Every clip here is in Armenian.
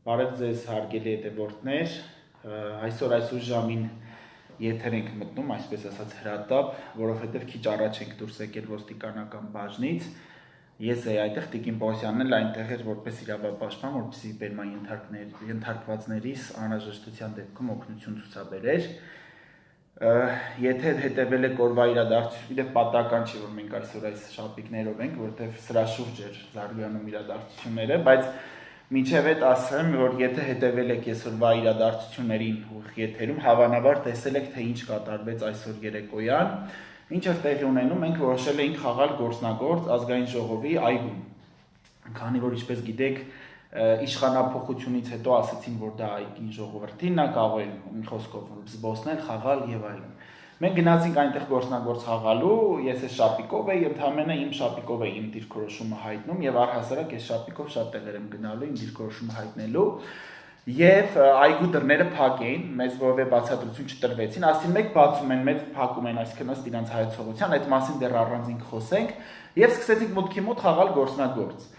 Բարև ձեզ հարգելի հետևորդներ, այսօր այս ուժ ժամին եթեր ենք մտնում, այսպես ասած հրատապ, որովհետև քիչ առաջ ենք դուրս եկել ոստիկանական բաժնից, ես էի այդտեղ Տիկին Պողոսյանն էլ այնտեղ էր որպես իրավապաշտպան, որպեսզի բերման ենթարկվածներիս անհրաժեշտության դեպքում օգնություն ցուցաբերեր։ Եթե հետևել եք օրվա իրադարձությունները, պատահական չի, որ մենք այսօր այս շապիկներով ենք, որովհետև սրա շուրջ էր զարգանում իրադարձությունները, բայց մինչև այդ ասեմ, որ եթե հետևել եք այսօրվա իրադարձություններին ուղիղ եթերում, հավանաբար տեսել եք, թե ինչ կատարվեց այսօր երեկոյան, ինչ էր տեղի ունենում, մենք որոշել էինք խաղալ գործնագործ ազգային ժողովի այգում, քանի որ ինչպես գիտեք, իշխանափոխությունից հետո ասացին, որ դա այգին ժողովրդինն է, կարող են մի խոսքով զբոսնել, խաղալ եւ այլն։ Մենք գնացինք այնտեղ գործնագործ խաղալու, ես այս շապիկով էի, ընդհանրապես իմ շապիկով էի իմ դիրքորոշումը հայտնում եւ առհասարակ այս շապիկով շատ տեղեր եմ գնալու իմ դիրքորոշումը հայտնելու։ Եվ այգու դռները փակ էին, մեզ որևէ բացատրություն չտրվեցին, ասին մեկ բացում են, մեկ փակում են, այսինքն ըստ իրանց հայեցողության, այդ մասին դեռ առանձին խոսենք եւ սկսեցինք մուտքի մոտ խաղալ գործնագործ։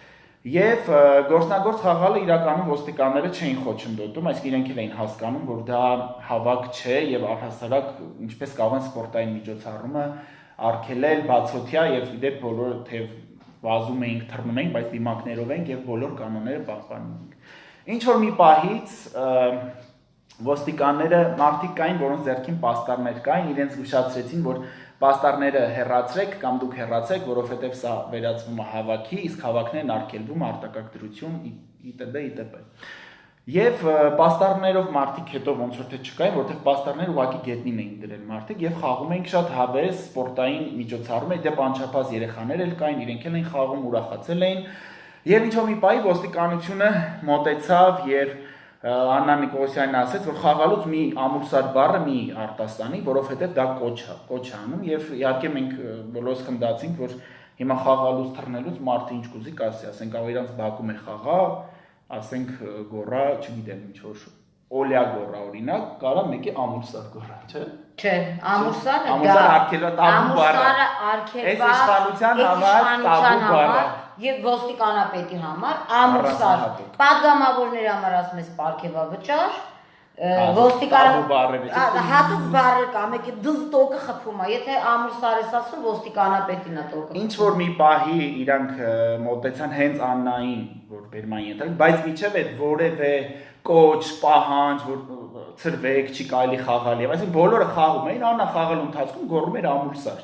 Եվ գործնագործ խաղալը իրականում ոստիկանները չէին խոչընդոտում, այսինքն իրենք էլ էին հասկանում, որ դա հավաք չէ եւ առհասարակ ինչպես կարող են սպորտային միջոցառումը արգելել բացօթյա եւ իդեպ բոլորը թե վազում էինք, թռնում էինք, բայց դիմակներով էինք եւ բոլոր կանոնները պահպանում էինք։ Ինչ որ մի պահից ոստիկանները մարդիկ կային, որոնց ձեռքին պաստառներ կային, իրենց զգուշացրեցին, որ պաստառները հեռացրեք կամ դուք հեռացեք, որովհետև սա վերածվում է հավաքի, իսկ հավաքներն արգելվում արտակարգ դրություն իտբ. Եվ պաստառներով մարդիկ հետո ոնց որ թե չկային, որովհետև պաստառները ուղղակի գետնին էին դրել մարդիկ եւ խաղում էին շատ հավես սպորտային միջոցառում, դեպ անչափահաս երեխաներ էլ կային, իրենք էլ էին խաղում, ուրախացել էին։ Եվ ինչ որ մի պահի ոստիկանությունը մոտեցավ եւ Աննա Նիկոլոսյանն ասաց, որ խաղալուց մի ամուրսար բառը մի արտասանի, որովհետև դա կոչ անում եւ իհարկե մենք բոլորս խնդացինք, որ հիմա խաղալուց թռնելուց մարդը ինչ կուզի կասի, ասենք կարող իրանց բակում է խաղա, ասենք գոռա, չգիտեմ ինչ որ օլյա գոռա օրինակ, կարա մեկի ամուրսար գոռա, չէ՞։ Չէ, ամուրսարը ամուրսարը արգելված տաբու բառ է։ Այս իշխանության համար տաբու բառ է։ Եվ ոստիկանապետի համար ամուրսար, պատգամավորների համար ասում ես պարգևավճար, հատուկ բառեր կա, մեկի դզ տոկը խփում է, եթե ամուրսար ես ասում, ոստիկանապետին է տոկը։ Ինչ որ մի պահի իրանք մոտեցան հենց Աննային, որ բերման ենթարկվի, բայց միջև այդ որևէ կոչ, պահանջ, որ ցրվեք, չի կարելի խաղալ եւ այսինքն բոլորը խաղում էին, Աննա խաղալու ընթացքում գոռում էր ամուրսար։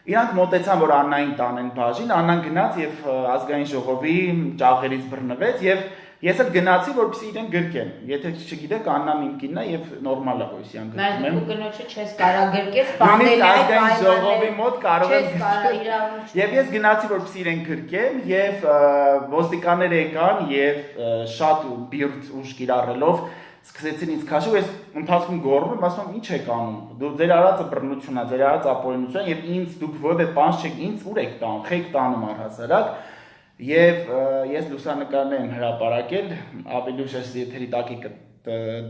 Իրանք մոտեցան, որ Աննային տանեն բաժին, Աննան գնաց եւ ազգային ժողովի ճաղերից բռնվեց եւ ես էլ գնացի, որպեսզի իրեն գրկեն։ Եթե չգիտեք, Աննան իմ կինն է եւ նորմալ է, որ իսյան գրկում եմ։ Բայց դու կնոջը չես կարող գրկես, բանել ազգային ժողովի մոտ կարող եմ գրկել։ Եվ ես գնացի, որպեսզի իրեն գրկեմ եւ ոստիկանները եկան եւ շատ բիրտ ուժ կիրառելով սկսեցին ինձ քաշել, ես ընթացքում գոռում եմ, ասում եմ, ինչ եք անում։ Դու ձեր արածը բռնությունն է, ձեր արածը ապօրինություն է եւ ինձ դուք որևէ բան չեք, ինձ ուր եք տանում, խեք տանում առհասարակ։ Եվ ես լուսանկարներ եմ հրապարակել, ավելի ուշ ես եթերի տակի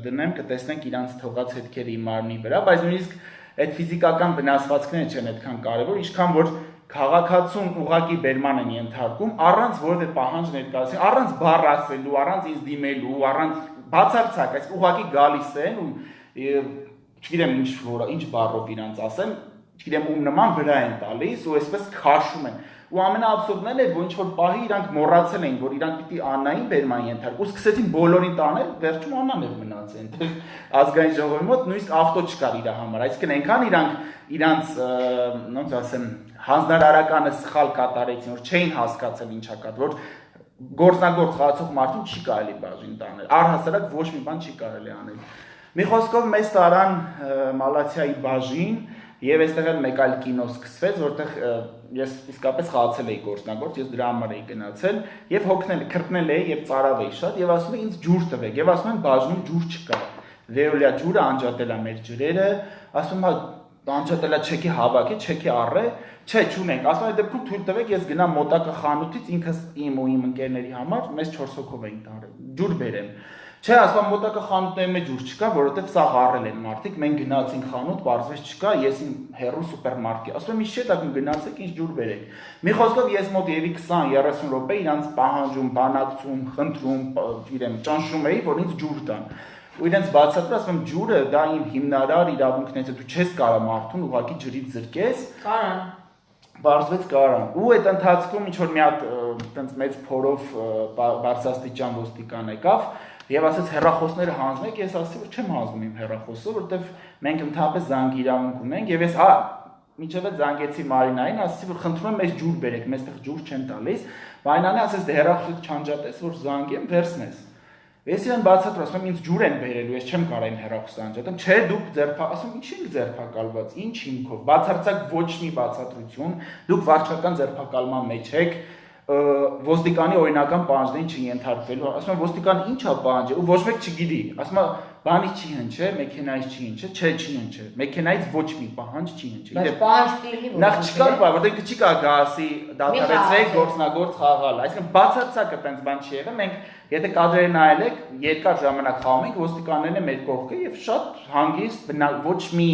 դնեմ, կտեսնենք իրանց թողած հետքերը իմ մարմնի վրա, բայց նույնիսկ այդ ֆիզիկական վնասվածքները չեն այդքան կարևոր, ինչքան որ քաղաքացուն ուղակի բերման են ենթարկում, առանց որևէ պահանջ ներկայացնելու, առանց բառ ասելու, առանց ինձ դիմելու, առանց բացարձակ, այս ուղղակի գալիս են ու չգիտեմ ինչ բառով իրանց ասեմ, չգիտեմ ում նման վրա են տալիս ու այսպես քաշում են։ Ու ամենաաբսուրդն էլ է, որ ինչ որ պահի իրանք մոռացել էին, որ իրանք պիտի Աննային բերման ենթարկեն, ու սկսեցին բոլորին տանել, վերջում Աննան էր մնացել այնտեղ ազգային ժողովի մոտ, նույնիսկ ավտո չկար իր համար, այսինքն այնքան իրանք ոնց ասեմ, հանձնարարականը սխալ կատարեցին, որ չէին հասկացել ինչա կա, որ գործնագործ խաղացող մարդուն չի կարելի բաժին տանել, առհասարակ ոչ մի բան չի կարելի անել։ Մի խոսքով մեզ տարան Մալաթիայի բաժին եւ այստեղ էլ մեկ այլ կինո սկսվեց, որտեղ ես իսկապես խաղացել էի գործնագործ, ես դրա համար էի գնացել եւ հոգնել, քրտնել էի եւ ծարավ էի շատ եւ ասում են ինձ ջուր տվեք եւ ասում են բաժնում ջուր չկա։ Վեոլիա ջուրը անջատել է մեր ջրերը, ասում հա անջատելա չեքի հավաքի, չեքի առե, չէ, չունենք։ Ասում եմ դեպքում թույլ տվեք ես գնամ մոտակա խանութից ինքս իմ ու իմ ընկերների համար մեզ 4 հոգով էինք տարել։ Ջուր բերեմ։ Չէ, ասում եմ մոտակա խանութների մեջ ջուր չկա, որովհետև սա առել են մարդիկ, մենք գնացինք խանութ, բարձրից չկա, ես իմ հերու սուպերմարկետ։ Ասում եմ, ինչ չէ, դա գնացեք, ինչ ջուր բերեք։ Մի խոսքով ես մոտ եւի 20-30 րոպե իրանց պահանջում, բանակցում, խնդրում, իրեմ ճանշում էի, որ ինձ ջուր տան։ Ու իրենց բացատրում ասում եմ ջուրը դա իմ հիմնարար իրավունքներից է, դու չես կարող մարդուն ուղղակի ջրից զրկես։ Կարան։ Բարձվեց կարան։ Ու այդ ընթացքում ինչ որ մի հատ այտենց մեծ փորով բարձրաստիճան ոստիկան եկավ եւ ասաց հեռախոսները հանձնեք, ես ասացի որ չեմ հանձնում իմ հեռախոսը, որովհետեւ մենք ընդհանրապես զանգ իրավունք ունենք եւ ես միջև այդ զանգեցի Մարինային, ասացի որ խնդրում եմ մեզ ջուր բերեք, մեզտեղ ջուր չեն տալիս։ Մարինան ասաց դե հեռախոսը չանջատես, որ զանգեմ, վերցնես։ Ես իրեն բացատրում, ասում եմ ինձ ջուր են բերելու, ես չեմ կարող իմ հեռախոսը անջատեմ, չէ դուք ասում ինչ եք ձերբակալված, ինչ հիմքով, բացարձակ ոչ մի բացատրություն, դուք վարչական ձերբակալման մեջ եք, ոստիկանի օրինական պահանջներին չենթարկվելու, ասում եմ ոստիկանը ինչ է պահանջը, ու ոչ մեկ չգիտի, ասում եմ բանի չի հնչե, մեքենայից չի հնչե, չէ չի հնչե, մեքենայից ոչ մի պահանջ չի հնչե։ Բայց պահանջ դիլի որ նախ չկար, որտեղ չի կա գասի դադարեցրեք գործնագործ խաղալ, այսինքն բացարձակը տենց բան չի եղել, մենք եթե կադրերը նայել եք, երկար ժամանակ խաղում ենք, ոստիկաններն են մեր կողքը եւ շատ հանգիստ ոչ մի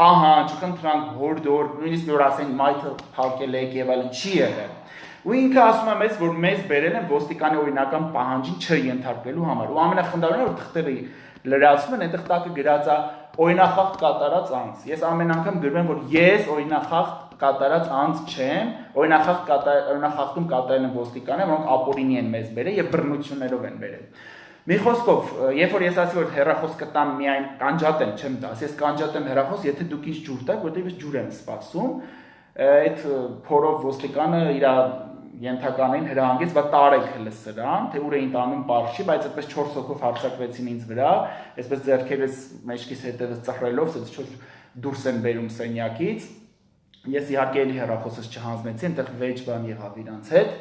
ահանջ, խնդրանք, հորդոր, նույնիսկ որ ասեն մայթը փակել եք եւ այլն չի եղել։ Ու ինքը ասում է մեզ, որ մեզ բերել են ոստիկանի օրինական պահանջին չենթարկվելու համար։ Ու ամենախնդիրը որ թղթերը լրացում են, այնտեղ տակը գրած է օրինախախտ կատարած անձ։ Ես ամեն անգամ գրում եմ, որ ես օրինախախտ կատարած անձ չեմ, օրինախախտում կատարել են ոստիկանը, որոնք ապօրինի են մեզ բերել եւ բռնություններով են բերել։ Մի խոսքով, երբ որ ես ասի որ հեռախոս կտամ միայն կանջատեմ, չեմ տաս, ես կանջատեմ հեռախոս, եթե դուք ինձ ջուր տաք, որտեղ ես ջուր եմ սպասում, այդ փորով ոստիկանը իր ենթականային հրահանգեց, բայց տարեք հենց սրան, թե ուր էին տանում պարշի, բայց այդպես 4 հոգով հարձակվեցին ինձ վրա, այսպես ձեռքերս մեջքիս հետևս ծխրելով, ասես որ դուրս են բերում սենյակից։ Ես իհարկե էլի հեռախոսս չհանձնեցի, այնտեղ վեճ բան եղավ իրանց հետ,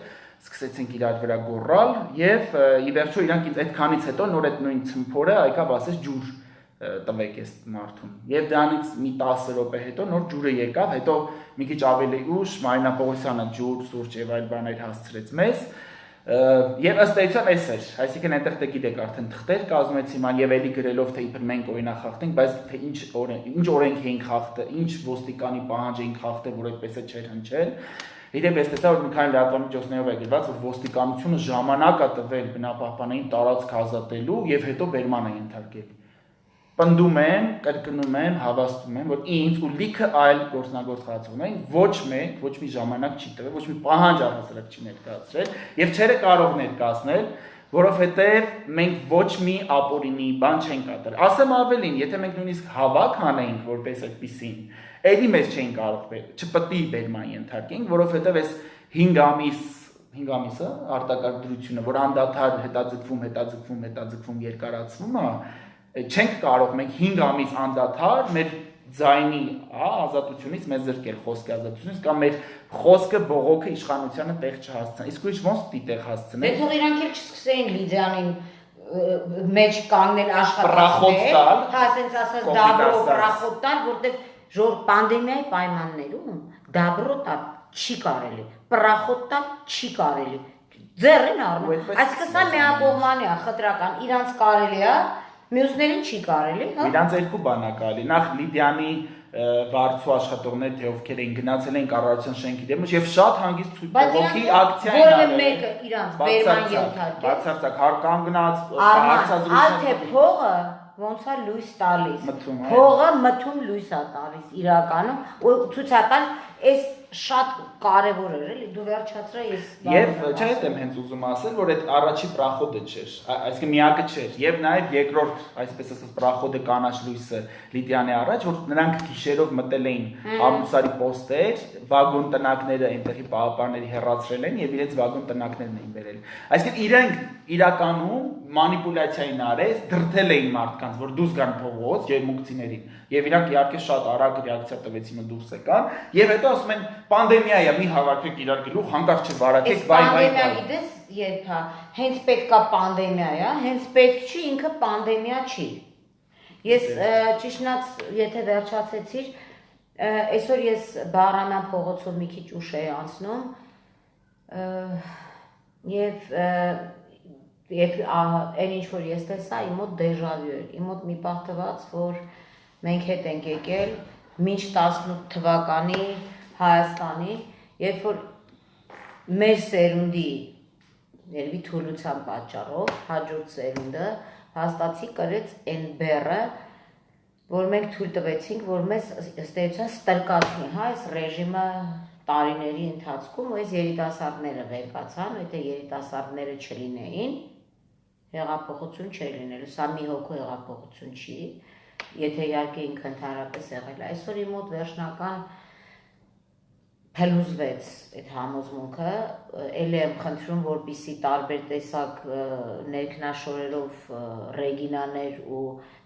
սկսեցինք իրար վրա գոռալ եւ ի վերջո իրանք ինձ այդքանից հետո նոր այդ նույն ցմփորը եկավ ասես ջուր տվեք այս մարդուն։ Եվ դրանից մի 10 րոպե հետո նոր ջուրը եկավ, հետո մի քիչ ավելի ուշ Մարինա Պողոսյանը ջուր, սուրճ եւ այլ բաներ հասցրեց մեզ։ Եվ ըստ էության էս էր, այսինքն այնտեղ դե գիտեք արդեն թղթեր կազմեցի ման եւ էլի գրելով թե իբր մենք օրինախախտենք, բայց թե ինչ օրենք էինք խախտել, ինչ ոստիկանի պահանջ էինք խախտել, որ այդպես է չէր հնչել։ Իրենք ես տեսա որ մի քանի լրատվամիջոցներով է գրված, որ ոստիկանությունը ժամանակ է տվել բնապահպանային տարածք ազատելու եւ հետո բերման է ենթարկել։ Պնդում եմ, կրկնում եմ, հավաստում եմ, որ ինձ ու լիքը այլ գործնագործ խաղացողներին ոչ մեկ, ոչ մի ժամանակ չի տվել, ոչ մի պահանջ առհասարակ չի ներկայացրել եւ չէր կարող ներկայացնել, որովհետեւ մենք ոչ մի ապօրինի բան չենք կատարել։ Ասեմ ավելին, եթե մենք նույնիսկ հավաք անեինք որպես այդպեսին, էլի մեզ չէին կարող չպետք է բերման ենթարկենք, որովհետեւ այս 5 ամիսը արտակարգ դրությունը, որ անդադար հետաձգվում երկարացվում է, չենք կարող մենք 5 ամիս անդադար մեր ձայնի ազատությունից մեզ զրկել խոսքի ազատությունից կամ մեր խոսքը բողոքը իշխանությանը տեղ չհասցնել։ Իսկ ուրիշ ոնց պիտի տեղ հասցնեն։ Դե թող իրանք էլ չսկսեին Լիդիանին մեջ կանգնել աշխատել, հա, ասենց ասած դաբրո պրախոտ տալ, որտեղ ժոր պանդեմիայի պայմաններում դաբրո տալ չի կարելի, պրախոտ տալ չի կարելի։ Ձեռին առնում։ Այսինքն սա միակողմանի է, խտրական, իրանց կարելի է Մյուսներին չի կարելի, հա։ Իրանց երկու բան է կարելի։ Նախ Լիդիանի վարձու աշխատողներ, թե ովքեր են գնացել են կառավարության շենքի դեմը եւ շատ հանգիստ ցույցի ակցիա են արել։ Որևէ մեկը իրանց բերման ենթարկել։ Բացարձակ կանգնած հարցազրույցներ։ Թե փողը ոնց է լույս տալիս։ Փողը մթում լույս է տալիս իրականում ու ցուցական այս շատ կարևոր էր, էլի դու վերջացրա ես Եվ չէ՞ եմ հենց ուզում ասել, որ այդ առաջի պրախոդը չէր, այսինքն միակը չէր, եւ նաեւ երկրորդ, այսպես ասած, պրախոդը կանաչ լույսը Լիդիանի առաջ, որ նրանք գիշերով մտել էին ամուսարի պոստեր, վագոն տնակները այնտեղի պահապանների հեռացրել են եւ իրենց վագոն տնակներն էին բերել։ Այսինքն իրենք իրականում մանիպուլյացիա էին արել, դրթել էին մարդկանց, որ դուրս գան փողոց երմուկցիներին, եւ իրանք իհարկե շատ արագ ռեակցիա տվեցին ու դուրս եկան, եւ հետո ասում են Պանդեմիա է, մի հավաքեք իրար գլուխ, հանկարծ չվարակեք, վայ։ Պանդեմիա գիտես երբ հա, հենց պետքա պանդեմիա է, հենց պետք չի ինքը պանդեմիա չի։ Ես ճիշտնաց, եթե վերջացեցիր, այսօր ես Բաղրամյան փողոցով մի քիչ ուշ էի անցնում եւ այն ինչ որ ես տեսա, իմ մոտ դեժավյու էր, իմ մոտ մի պահ թվաց, որ մենք հետ ենք եկել մինչ 18 թվականի Հայաստանի, երբ որ մեր սերունդի ներվի թուլության պատճառով հաջորդ սերունդը հաստատի կրեց այն բեռը, որ մենք թույլ տվեցինք, որ մեզ ըստ էության ստրկացնի, հա, այս ռեժիմը տարիների ընթացքում, ու այս երիտասարդները վերկացան, եթե երիտասարդները չլինեին, հեղափոխություն չէր լինելու, սա մի հոգու հեղափոխություն չի, եթե իհարկե ինքը ընդհանրապես եղել է, այսօր իմ մոտ վերջնական փլուզվեց այդ համոզմունքը, ելի եմ խնդրում, որպիսի տարբեր տեսակ ներքնաշորերով ռեգինաներ ու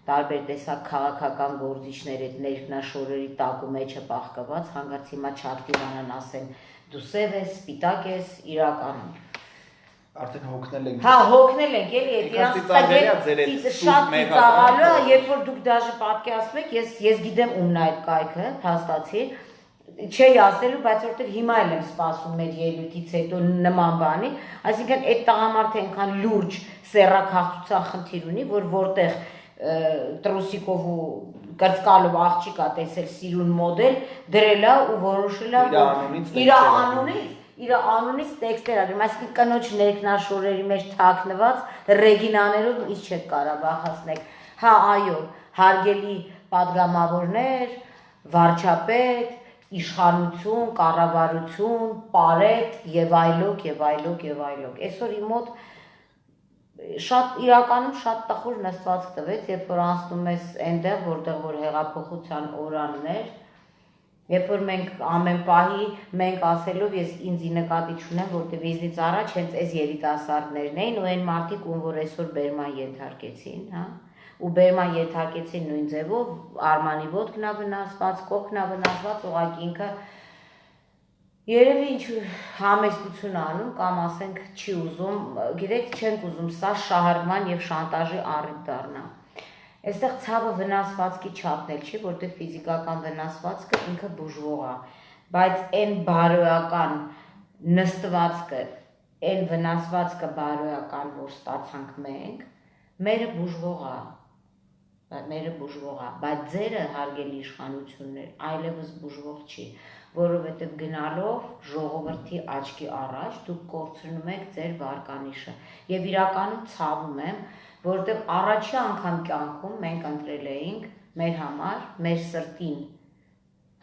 տարբեր տեսակ քաղաքական գործիչներ այդ ներքնաշորերի տակ ու մեջը պահկված, հանգարց հիմա չակտիվանան ասեն, դու սև ես, սպիտակ ես, իրականում։ Արդեն հոգնել ենք։ Հա, հոգնել ենք, էլի, իրանց շատ ծիծաղալու է, երբ որ դուք դաժե պատկերացնում եք, ես գիտեմ ումն այդ կայքը, փաստացի, չէի ասելու, բայց որտեղ հիմա էլ եմ սպասում մեր ելույթից հետո նման բանի, այսինքն այդ տղամարդը այնքան լուրջ սեռաքաղցության խնդիր ունի, որ որտեղ տրուսիկով ու կրծկալով աղջիկա տեսել սիրուն մոդել, դրել է ու որոշել է իր անունից տեքստեր ագրում, այսինքն կնոջ ներքնաշորերի մեջ թաքնված ռեգինաներով ինչ չեք կարող վախացնեք, հա այո, հարգելի պատգամավորներ, վարչապետ, իշխանություն, կառավարություն, պարետ եւ այլոք եւ այլոք եւ այլոք։ Այսօր իմ մոտ շատ իրականում շատ տխուր նստվածք տվեց, երբ որ անցնում ես այնտեղ, որտեղ որ հեղափոխության օրանն էր, երբ որ մենք ամեն պահի մենք ասելով ես ինձի նկատի չունեմ, որտեղ ինձնից առաջ հենց այս երիտասարդներն էին ու այն մարդիկ, ում որ այսօր բերման ենթարկեցին, հա, ու բերման ենթարկեցին նույն ձևով, Արմանի ոտքն է վնասված, կողքն է վնասված, ուղղակի ինքը երևի ինչ համեստություն անում կամ ասենք չի ուզում, գիտեք, չենք ուզում սա շահարկման եւ շանտաժի առիթ դառնա։ Այստեղ ցավը վնասվածքի չափն էլ չի, որտեղ ֆիզիկական վնասվածքը ինքը բուժվող է, բայց այն բարոյական նստվածքը, այն վնասվածքը բարոյական, որ ստացանք մենք, մերը բուժվող է, բայց ձերը հարգելի իշխանություններ այլևս բուժվող չի, որովհետև գնալով ժողովրդի աչքի առաջ դուք կորցնում եք ձեր վարկանիշը եւ իրականում ցավում եմ, որովհետև առաջի անգամ կյանքում մենք ընտրել էինք մեր համար, մեր սրտին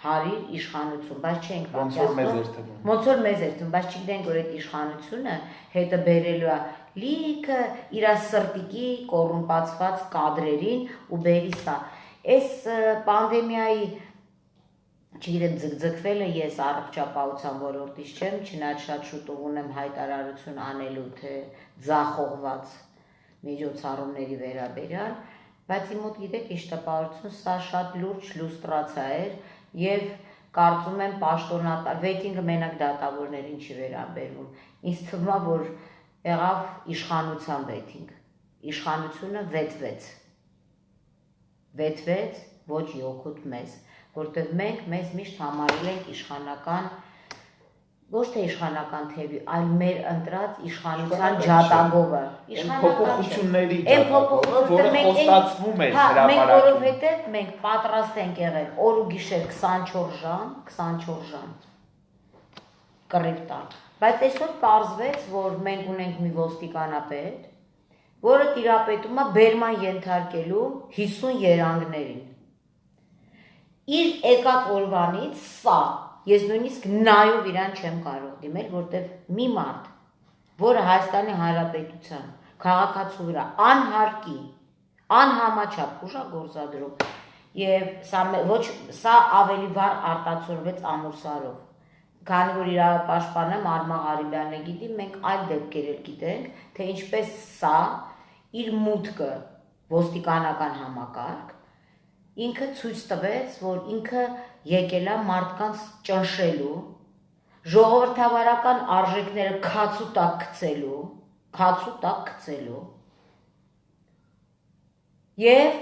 հարիր իշխանություն, բայց չենք պատկերացնում, ոնց որ մեզ էր թվում, բայց չգիտենք որ այդ իշխանությունը հետը բերելու է լիքը իր սրտիկի կոռումպացված կադրերին ու բերի սա։ Այս պանդեմիայի չգիտեմ ձգձգվելը ես առողջապահության ոլորտից չեմ, չնայած շատ շուտով ունեմ հայտարարություն անելու թե ձախողված միջոցառումների վերաբերյալ, բայց իմ մոտ գիտեք ի շտապարություն սա շատ լուրջ լուստրացիա էր եւ կարծում եմ պաշտոնատար վեյթինգը մենակ դատավորներին չի վերաբերվում։ Ինձ թվում է որ եղավ իշխանության վեյթինգ։ Իշխանությունը վետվեց ոչ յոքուտ մեզ, որտեղ մենք մեզ միշտ համարել ենք իշխանական ոչ թե իշխանական թևի, այլ մեր ընտրած իշխանության ջատագովը։ Փոփոխությունների ջատագովը, որը խոստացվում էր հրապարակում։ Մենք որովհետև մենք պատրաստ ենք եղել օր ու գիշեր 24 ժամ կռիվ տալ։ Բայց այսօր պարզվեց, որ մենք ունենք մի ոստիկանապետ, որը տիրապետում է բերման ենթարկելու 50 երանգներին։ Իր եկած օրվանից սա ես նույնիսկ նայով իրան չեմ կարող դիմել, որտեղ մի մարդ, որը Հայաստանի Հանրապետության քաղաքացու վրա անհարկի, անհամաչափ ուժ է գործադրում, եւ սա ավելի վառ արտացոլվեց Ամուրսարով, քանի որ իրավապաշտպանը Մարմա Ղարիբյանն է գիտի, մենք այլ դեպքեր էլ գիտենք, թե ինչպես սա իր մուտքը ոստիկանական համակարգ ինքը ցույց տվեց, որ ինքը եկել է մարդկանց ճնշելու, ժողովրդավարական արժեքները քացու տակ գցելու, եւ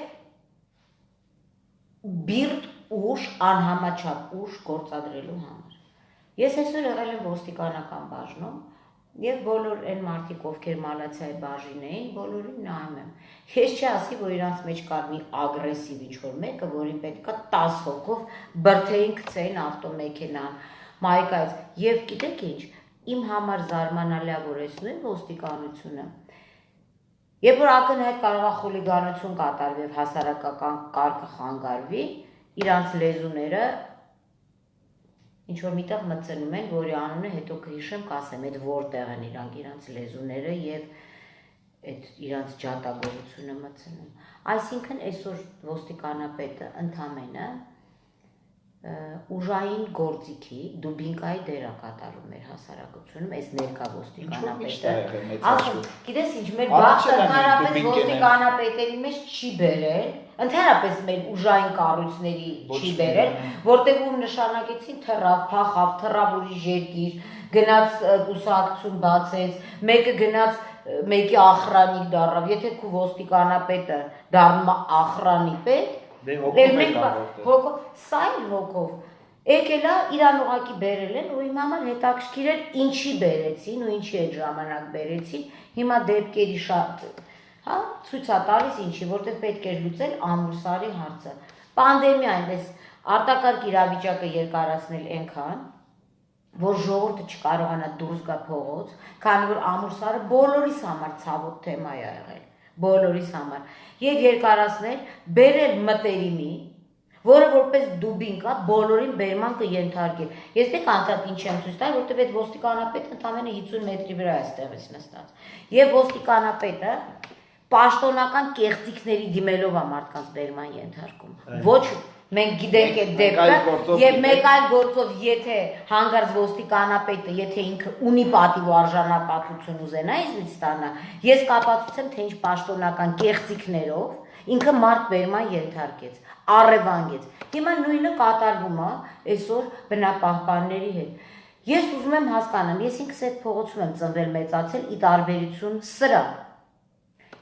բիրտ ուժ, անհամաչափ ուժ գործադրելու համար։ Ես այսօր եղել եմ ոստիկանական բաժնում եւ բոլոր այն մարդիկ, ովքեր մալացիայի բաժին էին, բոլորին նայում եմ։ Ես չասի, որ իրանց մեջ կար մի ագրեսիվ ինչ-որ մեկը, որին պետքա 10 հոգով բրթեին գցեին ավտոմեքենան, մայկայից։ Եվ գիտեք ինչ, իմ համար զարմանալի է, որ այս նույն ոստիկանությունը, երբ որ ակնհայտ կարող է խուլիգանություն կատարվի եւ հասարակական կարգը խանգարվի, իրանց լեզուները ինչ որ միտեղ մտցնում են, որի անունը հետո կհիշեմ, կասեմ, այդ որտեղ են իրանց լեզուները եւ այդ իրանց ջատագործությունը մտցնում։ Այսինքն այսօր ոստիկանապետը ընդամենը ուժային գործիքի դուբինկայի դեր է կատարում մեր հասարակությունում, այս ներկա ոստիկանապետը։ Ասում, գիտես ինչ, մեր բախտը ընդհանրապես ոստիկանապետերի մեջ չի բերել, ընդհանրապես մեր ուժային կառույցների չի բերել, որտեղ ում նշանակեցին թռավ, փախավ, թռավ ուրիշ երկիր, գնաց կուսակցություն բացեց, մեկը գնաց մեկի ախրանիկ դառավ, եթե քու ոստիկանապետը դառնում է ախրանի պետ, սա էլ հոգով եկելա իրան ուղակի բերել են ու իմ համար հետաքրքիր էր ինչի բերեցին ու ինչի այդ ժամանակ բերեցին, հիմա դեպքերի շատ ցույց է տալիս ինչի, որտեղ պետք էր լուծել Ամուրսարի հարցը, պանդեմիան, այս արտակարգ իրավիճակը երկարացնել այնքան, որ ժողովուրդը չկարողանա դուրս գա փողոց, քանի որ Ամուրսարը բոլորիս համար ցավոտ թեմա է եղել, բոլորիս համար, եւ երկարացնել, բերել մտերիմի, որը որպես դուբինկա բոլորին բերման կենթարկի։ Ես դեք անդադ ինչ եմ ցույց տալ, որտեղ այդ ոստիկանապետը ընդամենը 50 մետրի վրա է ստեղից նստած։ Եվ ոստիկանապետը պաշտոնական կեղծիքների դիմելով է մարդկանց բերման ենթարկում։ Ոչ մենք գիտենք այդ դեպքը եւ մեկ այլ գործով եթե հանգարց ոստիկանապետը եթե ինքը ունի պատիվ ու արժանապատվություն ուզենա ինձ ստանա ես կապացուցեմ թե ինչ պաշտոնական կեղծիքներով ինքը մարդ բերման ենթարկեց առևանգեց հիմա նույնը կատարվում է այսօր բնապահպանների հետ ես ուզում եմ հասկանամ ես ինքս այդ փողոցում եմ ծնվել մեծացել ի տարբերություն սրա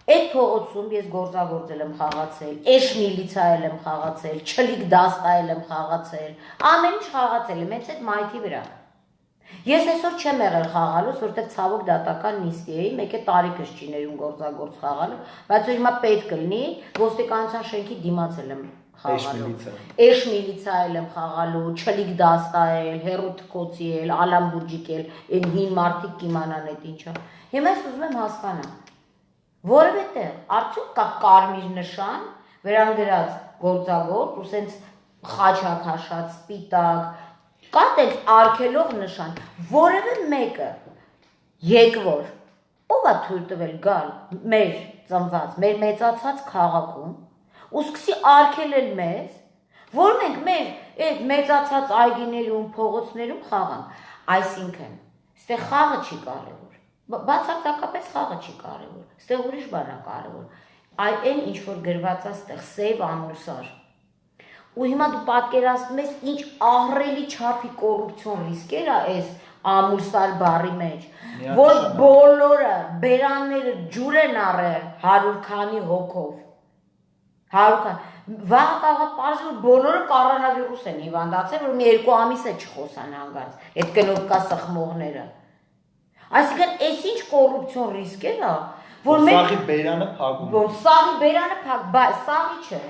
Այդ փողոցում ես գործագործել եմ խաղացել, էշ միլիցիայել եմ խաղացել, չլիկ դաստայել եմ խաղացել, ամեն ինչ խաղացել եմ, հենց այդ մայթի վրա։ Ես այսօր չեմ եղել խաղալուց, որտեղ ցավոք դատական նիստի էի, մեկ է տարիքս չի ներում գործագործ խաղալու, բայց հիմա պետք կլինի ոստիկանության շենքի դիմացել եմ խաղալու։ Էշ միլիցիայել եմ խաղալու, չլիկ դաստայել, հերու թքոցիել, ալամբուջիկել, այն հին մարդիկ կիմանան այդ ինչա։ Հիմա ես ուզում եմ հասկանամ Որովհետև արդյոք կա կարմիր նշան, վերան գրած գործագործ, ու սենց խաչակաշած, սպիտակ, կա տենց արգելող նշան, որևէ մեկը եկվոր, ով է թույլ տվել գալ մեր ծնված, մեր մեծացած քաղաքում, ու սկսի արգելել մեզ, որ մենք մեր այդ մեծացած այգիներում, փողոցներում խաղանք, այսինքն, ստեղ խաղը չի կարևոր Բացարձակապես խաղը չի կարևոր, ստեղ ուրիշ բան է կարևոր, այն ինչ որ գրված է ստեղ սև ամուրսար։ Ու հիմա դու պատկերացնում ես ինչ ահռելի չափի կոռուպցիոն ռիսկեր է այս ամուրսար բառի մեջ, որ բոլորը բերանները ջուր են առել 100 քանի հոգով։ 100 քանի Վաղ կարող է պարզվել բոլորը կորոնավիրուս են հիվանդացել, որ մի 2 ամիս է չխոսան հանգարց, այդ կնոպկա սխմողները։ Այսինքն, այս ինչ կոռուպցիոն ռիսկեր է, որ մենք սաղի բերանը փակում։ Որ սաղի բերանը փակ, բայց սաղի չէ։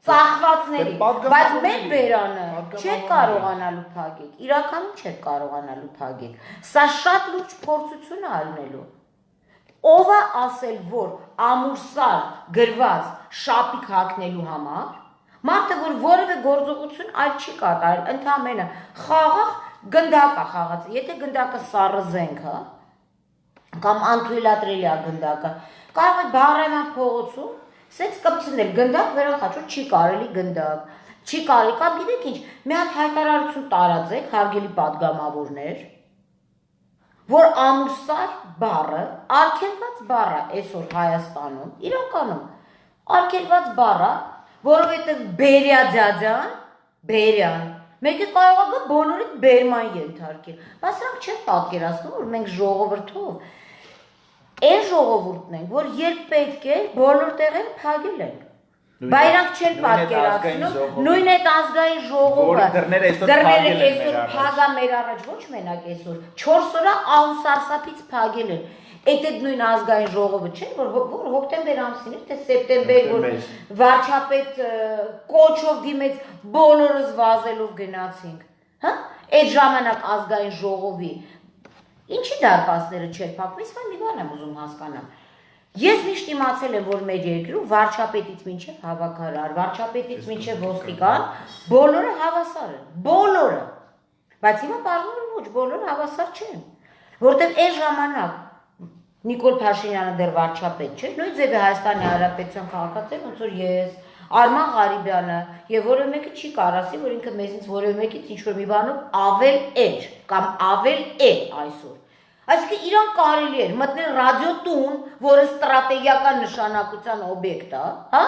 Ծախվածների, բայց մեր բերանը չեք կարողանալու փակել, իրականում չեք կարողանալու փակել։ Սա շատ լուրջ փորձություն է ալնելու։ Ով է ասել, որ ամուրսար գրված շապիկ հագնելու համար, մարդը որ որևէ գործողություն այլ չի կատարել, ընդամենը խաղաղ գնդակ է խաղաց, եթե գնդակը սառը զենք է, կամ անթույլատրելի է գնդակը, կարող է բարենան փողոցում, սենց կպցնել գնդակ, վերախաչում չի կարելի գնդակ, չի կարելի, կամ գիտեք ինչ, մի հատ հայտարարություն տարածեք, հարգելի պատգամավորներ, որ ամուրսար բառը, արգելված բառը այսօր Հայաստանում, իրականում, արգելված բառը, որովհետև բերյա ձյաձյան, բերյան, մեկը կարող է գա բոլորիդ բերման ենթարկել, բայց սրանք չեն պատկերացնում, որ մենք ժողովրդով, այն ժողովուրդն ենք, որ երբ պետք է բոլոր տեղերը փակել ենք։ Բայրակ չեն պատկերացնում, նույն այդ ազգային ժողովը դռները այսօր փագա մեր առաջ ոչ մենակ այսօր 4 օրա ահուսարսափից փագել են։ Այդ նույն ազգային ժողովը չէ, որ հոկտեմբեր ամսին էր, թե սեպտեմբեր, որ վարչապետ կոչով դիմեց բոլորս վազելով գնացինք, հա? Այդ ժամանակ ազգային ժողովի ինչի դարպասները չէր փակվում, իսկ մի բան եմ ուզում հասկանամ։ Ես միշտ իմացել եմ, որ մեր երկրում վարչապետից մինչև հավաքարար, վարչապետից մինչև ոստիկան, բոլորը հավասար են, բոլորը։ Բայց հիմա պարզվում է ոչ, բոլորը հավասար չեն, որտեղ այն ժամանակ Նիկոլ Փաշինյանը դեռ վարչապետ չէ, նույն ձևի Հայաստանի Հանրապետության քաղաքացին, ոնց որ ես, Արման Ղարիբյանը, եւ որևէ մեկը չի կարող ասի, որ ինքը մեզից որևէ մեկից ինչ-որ մի բանով ավել էր կամ ավել է այսօր։ Այսինքն իրան կարելի էր մտնել ռադիոտուն, որը ստրատեգիական նշանակության օբյեկտ է, հա?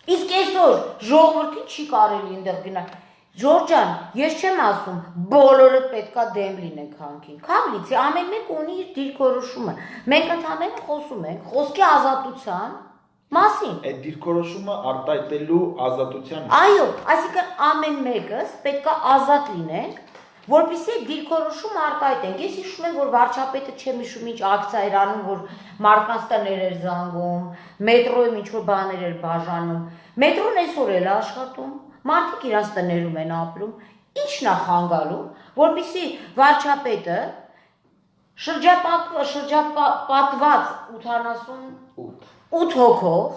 Իսկ այսօր ժողովրդին չի կարելի այնտեղ գնալ։ Ջորջան, ես չեմ ասում, բոլորը պետքա դեմ լինենք հանքին։ Քավլիցի ամեն մեկ ունի իր դիրքորոշումը։ Մենք ընդհանրապես խոսում ենք խոսքի ազատության մասին։ Այդ դիրքորոշումը արտահայտելու ազատության։ Այո, այսինքն ամեն մեկս պետքա ազատ լինենք, որպեսզի դիրքորոշումը արտահայտենք։ Ես հիշում եմ, որ վարչապետը չեմ հիշում ինչ ակցիա էր անում, որ մարդկանց տներ էր զանգում, մետրոյում ինչ-որ բաներ էր բաժանում։ Մետրոն այսօր էլ է աշխատում։ Մարդիկ իրաց տներում են ապրում, ինչն է խանգարում, որպեսզի վարչապետը շրջապատված 88 հոգով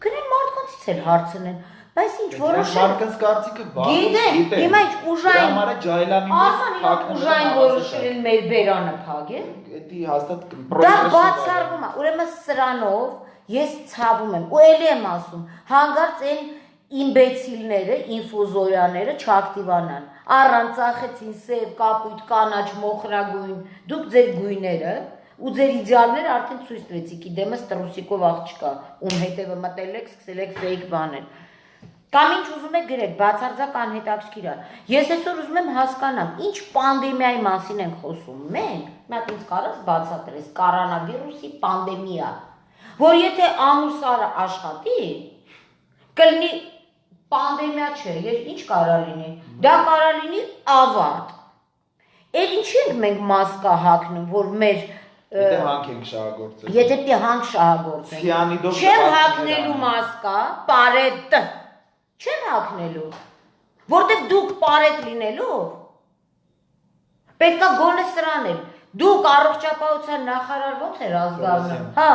գնեն մարդկանցից էլ հարցնեն, բայց ինչ որոշել մարդկանց կարծիքը գիտեն, հիմա ինչ ուժային ուժային որոշել են մեր բերանը փագել, դա հաստատ դա բացառվում է, ուրեմն սրանով ես ցավում եմ, ու էլի եմ ասում, հանգարց այն իմբեցիլները, ինֆուզորյաները չակտիվանան, առանց ծախեցին սև, կապույտ, կանաչ, մոխրագույն, դուք ձեր գույները, ու ձեր իդեալները արդեն ցույց տվեցիք, իդեմս տրուսիկով աղջկա, ում հետևը մտել եք, սկսել եք ֆեյք բանել։ Կամ ինչ ուզում եք գրեք, բացարձակ անհետաքրքիր է։ Ես այսօր ուզում եմ հասկանամ, ինչ պանդեմիայի մասին ենք խոսում մենք, մատ ինձ կարաս բացատրես, կորոնավիրուսի պանդեմիա, որ եթե ամուսարը աշխատի, կլինի պանդեմիա չէ, ինչ կարա լինի, դա կարա լինի ավարտ։ Էլ ինչի ենք մենք մասկա հագնում, որ մեր Եթե հանք ենք շահագործել։ Եթե պի հանք շահագործել։ Չեմ հագնելու մասկա, պարետ։ Չեմ հագնելու։ Որտեղ դուք պարետ լինելով, պետքա գոնե սրան էլ։ Դուք առողջապահության նախարար ո՞նց էր ազգանուն։ Հա։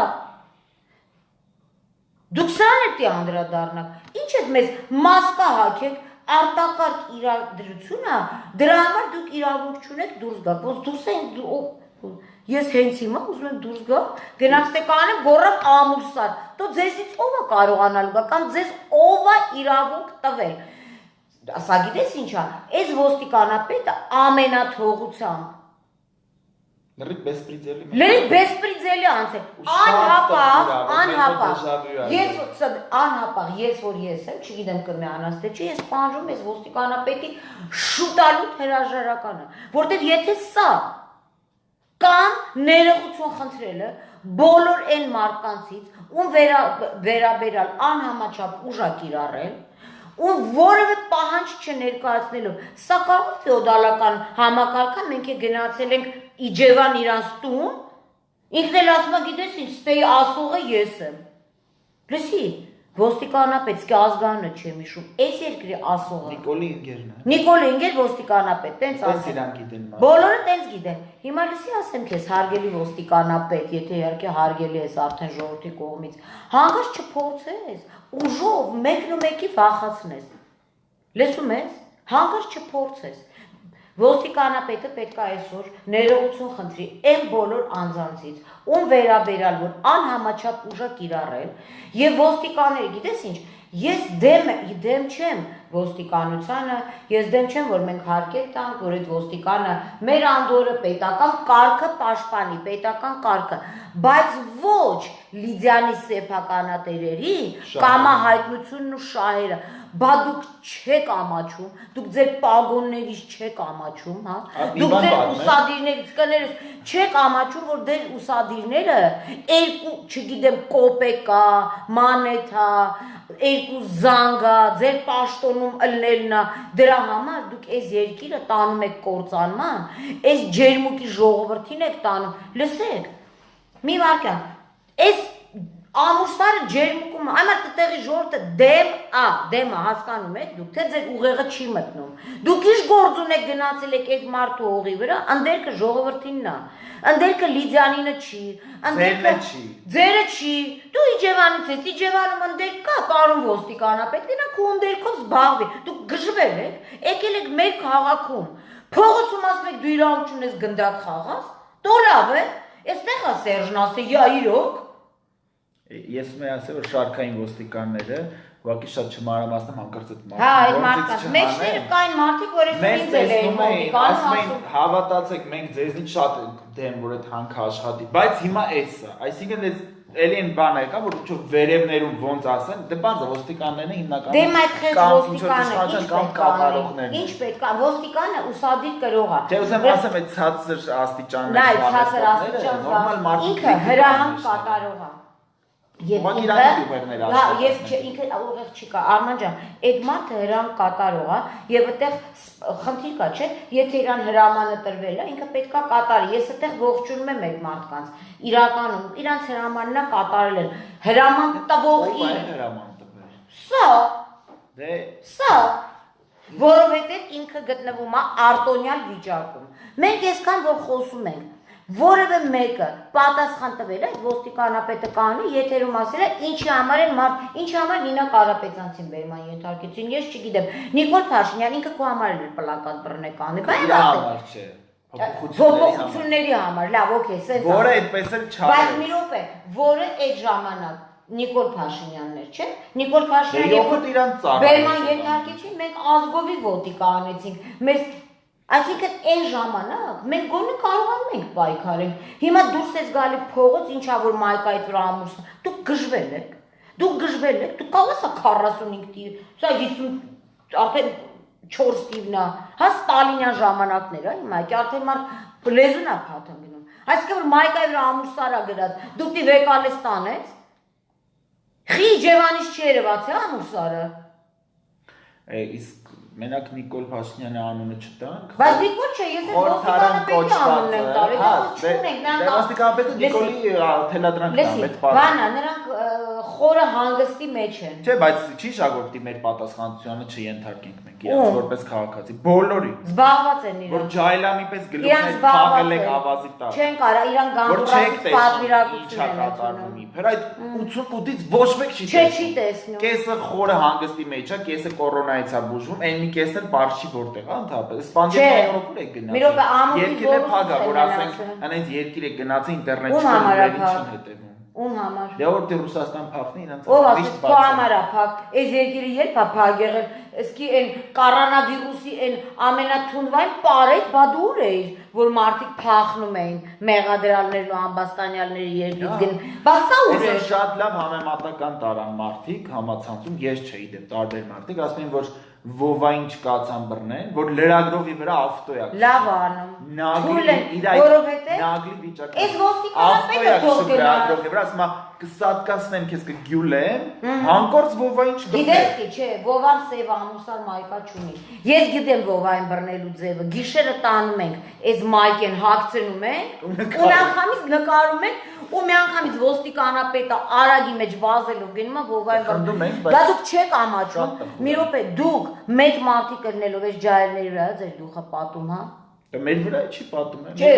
Դուք սրան եք անդրադառնաք։ Ինչ եք մեզ մասկա հագեք, արտակարգ իրադրությունա, դրա համար դուք իրավունք չունեք դուրս գաք, ոնց դուրս են ես հենց հիմա ուզում եմ դուրս գամ, գնացեք կանեմ գոռամ ամուրսար, դու ձեզից ով է կարողանալու գա կամ ձեզ ով է իրավունք տվել։ Ասա գիտես ինչ է, այս ոստիկանապետը ամենաթողությամբ Լրիվ բեսպրիձելի։ Լրիվ բեսպրիձելի անցել։ Անհապաղ։ Ես որ ես եմ, չգիտեմ կմիանաս թե չի, ես պահանջում ես ոստիկանապետի շուտալու հրաժարականը, որտեղ եթե սա կամ ներողություն խնդրելը բոլոր այն մարդկանցից, ում վերաբերալ անհամաչափ ուժ է կիրառել, ու որևէ պահանջ չներկայացնելով, սա կարող է ֆեոդալական համակարգը, մենք գնացել ենք Իջևան իրանց տուն, ինքն էլ ասում է գիտես ինչ, ստեի ասողը ես եմ։ Լսի, ոստիկանապետ, սկի ազգանը չեմ հիշում, այս երկրի ասողը։ Նիկոլի ընկերն է։ Նիկոլի ընկեր ոստիկանապետ, տենց ասեմ։ Իրանք գիտեն։ Բոլորը տենց գիտեն։ Հիմա լսի ասեմ քեզ, հարգելի ոստիկանապետ, եթե իհարկե հարգելի ես արդեն ժողովրդի կողմից, հանգած չփորձես, ուժով մեկն ու մեկի վախացնես։ Լսում ես, հանգած չփորձես։ Ոստիկանապետը պետք է այսօր ներողություն խնդրի այն բոլոր անձանցից, ում վերաբերալ որ անհամաչափ ուժ է կիրառել, եւ ոստիկանները, գիտես ինչ, ես դեմ չեմ ոստիկանությանը, ես դեմ չեմ, որ մենք հարկեր տանք, որ այդ ոստիկանը մեր անդորը պետական կարգը պաշտպանի, պետական կարգը, բայց ոչ Լիդիանի սեփականատերերի կամահայտնությունն ու շահերը, բա դուք չեք ամաչում, դուք ձեր պագոններից չեք ամաչում, հա, դուք ձեր ուսադիրներից, կներես, չեք ամաչում, որ դեր ուսադիրները երկու, չգիտեմ, կոպեկա, մանեթա, երկու զանգա, ձեր պաշտոնում ըլնելնա, դրա համար դուք այս երկիրը տանում եք կործանման, այս ջերմուկի ժողովրդին եք տանում, լսեք, մի վարկյան, այս ամուսարը ջերմուկում, այմար տեղի ժողովրդը դեմը հասկանում եք դուք, թե ձեր ուղեղը չի մտնում, դուք իշ գործ ունեք գնացել եք այդ մարդու օղի վրա, ընդերքը ժողովրդինն է, ընդերքը Լիդիանինը չի, ձերը չի, դու Իջևանից ես, Իջևանում ընդերք կա, պարոն ոստիկանապետ, գնա քո ընդերքով զբաղվի, դուք գժվել եք, եկել եք մեր քաղաքում, փողոցում ասում եք դու իրավունք ունես գնդակ խաղաս, դո լավ է, այստեղ է Սերժն ասել, յա իրոք Ես ուզում եմ ասել, որ շարքային ոստիկանները ուղղակի շատ չմանրամասնում հանկարծ այդ մարդիկ։ Հա, այդ մարդկանց մեջները կային մարդիկ, որ այս ինձ էլ էին ոստիկան ասում, հավատացեք, մենք ձեզնից շատ դեմ որ այդ հանքը աշխատի, բայց հիմա էս է, այսինքն այս էլի այն բանը եկա, որ ինչ վերևներում ոնց ասեն, դե բանձը ոստիկաններն հիմնականում դեմ այդ խեղճ ոստիկանը կամ կատարողներն ինչ պետք է, ոստիկանը ուսադիր կրող է։ Թե ուզեմ ասեմ, այդ ցածր աստիճաններ, ցածր աստիճան, նորմալ մարդիկ ինքը հրահանգ կատարող է։ Եվ ինքը ուղեղ չի կա, Արման ջան, այդ մարդը հրան կատարող է եւ այդտեղ խնդիր կա, չէ՞, եթե իրան հրամանը տրվել է, ինքը պետքա կատարի։ Ես այդտեղ ողջունում եմ այդ մարդկանց։ Իրականում իրանց հրամանն է կատարել են։ Հրաման տվողի։ Հրաման տվել։ Սա որովհետեւ ինքը գտնվում է արտոնյալ վիճակում։ Մենք այսքան որ խոսում ենք Որևէ մեկը պատասխան տվել է այդ ոստիկանապետը կանի եթերում ասել է ինչի համար են ինչի համար Նինա Կարապետյանցին բերման ենթարկեցին ես չգիտեմ Նիկոլ Փաշինյան ինքը քո համար էր պլակատ բռնեկանի բայց համար չէ փոփոխությունների համար լավ օքեյ սենց որը այդպես էլ չարեց բայց մի րոպե որը այդ ժամանակ Նիկոլ Փաշինյանն էր չէ Նիկոլ Փաշինյանը բերման ենթարկեցին մենք ազգովի ոստիկա անեցինք մեզ Այսինքն այն ժամանակ մենք գոնե կարողանում ենք պայքարել։ Հիմա դուրս ես գալի փողոց, ինչա որ մայկայից վրա ամուսն, դուք գժվել եք, դուք կարող ես 45 տիվ, սա 50 արդեն 4 տիվն է, հա Ստալինյան ժամանակներ է, հիմա արդեն մարդ լեզուն է փաթը գնում։ Այսինքն որ մայկայի վրա ամուսարա գրած, դուք դի վեկալես տանեց։ Խի Ջևանից չի երևաց է ամուսարը։ Իսկ Մենակ Նիկոլ Փաշինյանի անունը չտանք։ Բայց Նիկոլ չէ, ես այդ ոստիկանապետի անունն եմ տալի, չունենք նրանք։ Ոստիկանապետը Նիկոլի թելադրանքն է, մեծ բան։ Բանա, նրանք խորը հանգստի մեջ են։ Չէ, բայց չի շագորտի մեր պատասխանատվությունը չենթարկենք մենք իրաց որպես քաղաքացի։ Բոլորի։ Զբաղված են իրենք։ Որ ջայլամի պես գլուխներ փախել եք ավազի տակ։ Չեն կարա, իրանք գանդուրասից պատվիրակություն են կատարվում իբր այդ 88-ից ոչ մեկ չի տեսնում։ Չի տեսնում։ Կեսը խորը հանգստի մեջ է, կեսը կորոնայից է բուժվում, այն մի կեսն էլ բարշի որտեղ է ընդհանրապես։ Պանդեմիայի օրոք եք գնացել։ Մի րոպե ամուսին երկիրը փագա, որ ասենք, անենց երկիր եք գնացել ինտերնետ չկա, ինչին հետևում։ Ում համար։ Դե որ դե Ռուսաստան փախնի իրանց ով ասես քո համար է փակ այս երկիրը երբ է փակ եղել իսկի այն կորոնավիրուսի այն ամենաթունվային պարետ բա դուր է որ մարդիկ փախնում էին մեղադրալներն ու ամբաստանյալների երկրից գն բա սա ուր է շատ լավ համեմատական տարան մարդիկ համացանցում ես չէի դե տարբեր մարդիկ ասում են որ Վովային չկացան բռնեն, որ լրագրողի վրա ավտո է։ Լավ անում։ Նագլի որովհետև նագլի վիճակը։ Այս ոստիկանապետը թող գնա։ Լրագրողի վրա ասում է կսատկացնեմ քեզ կգյուլեմ, հանկարծ Վովային չգտնեմ։ Գիտես թե չէ, Վովան սև ամուսար մայկա չունի։ Ես գիտեմ Վովային բռնելու ձևը։ Գիշերը տանում ենք, այս մայկեն հագցնում ենք, ու միանգամից նկարում ենք, ու միանգամից ոստիկանապետը արագի մեջ վազելով գնում է Վովային բռնում։ Դա դուք չեք ամաչում։ Մի րոպե դուք մեծ մարդիկ կրնելով այս ջահերների վրա ձեր դուխը պատում, հա։ Դա մեր վրա չի պատում, չէ,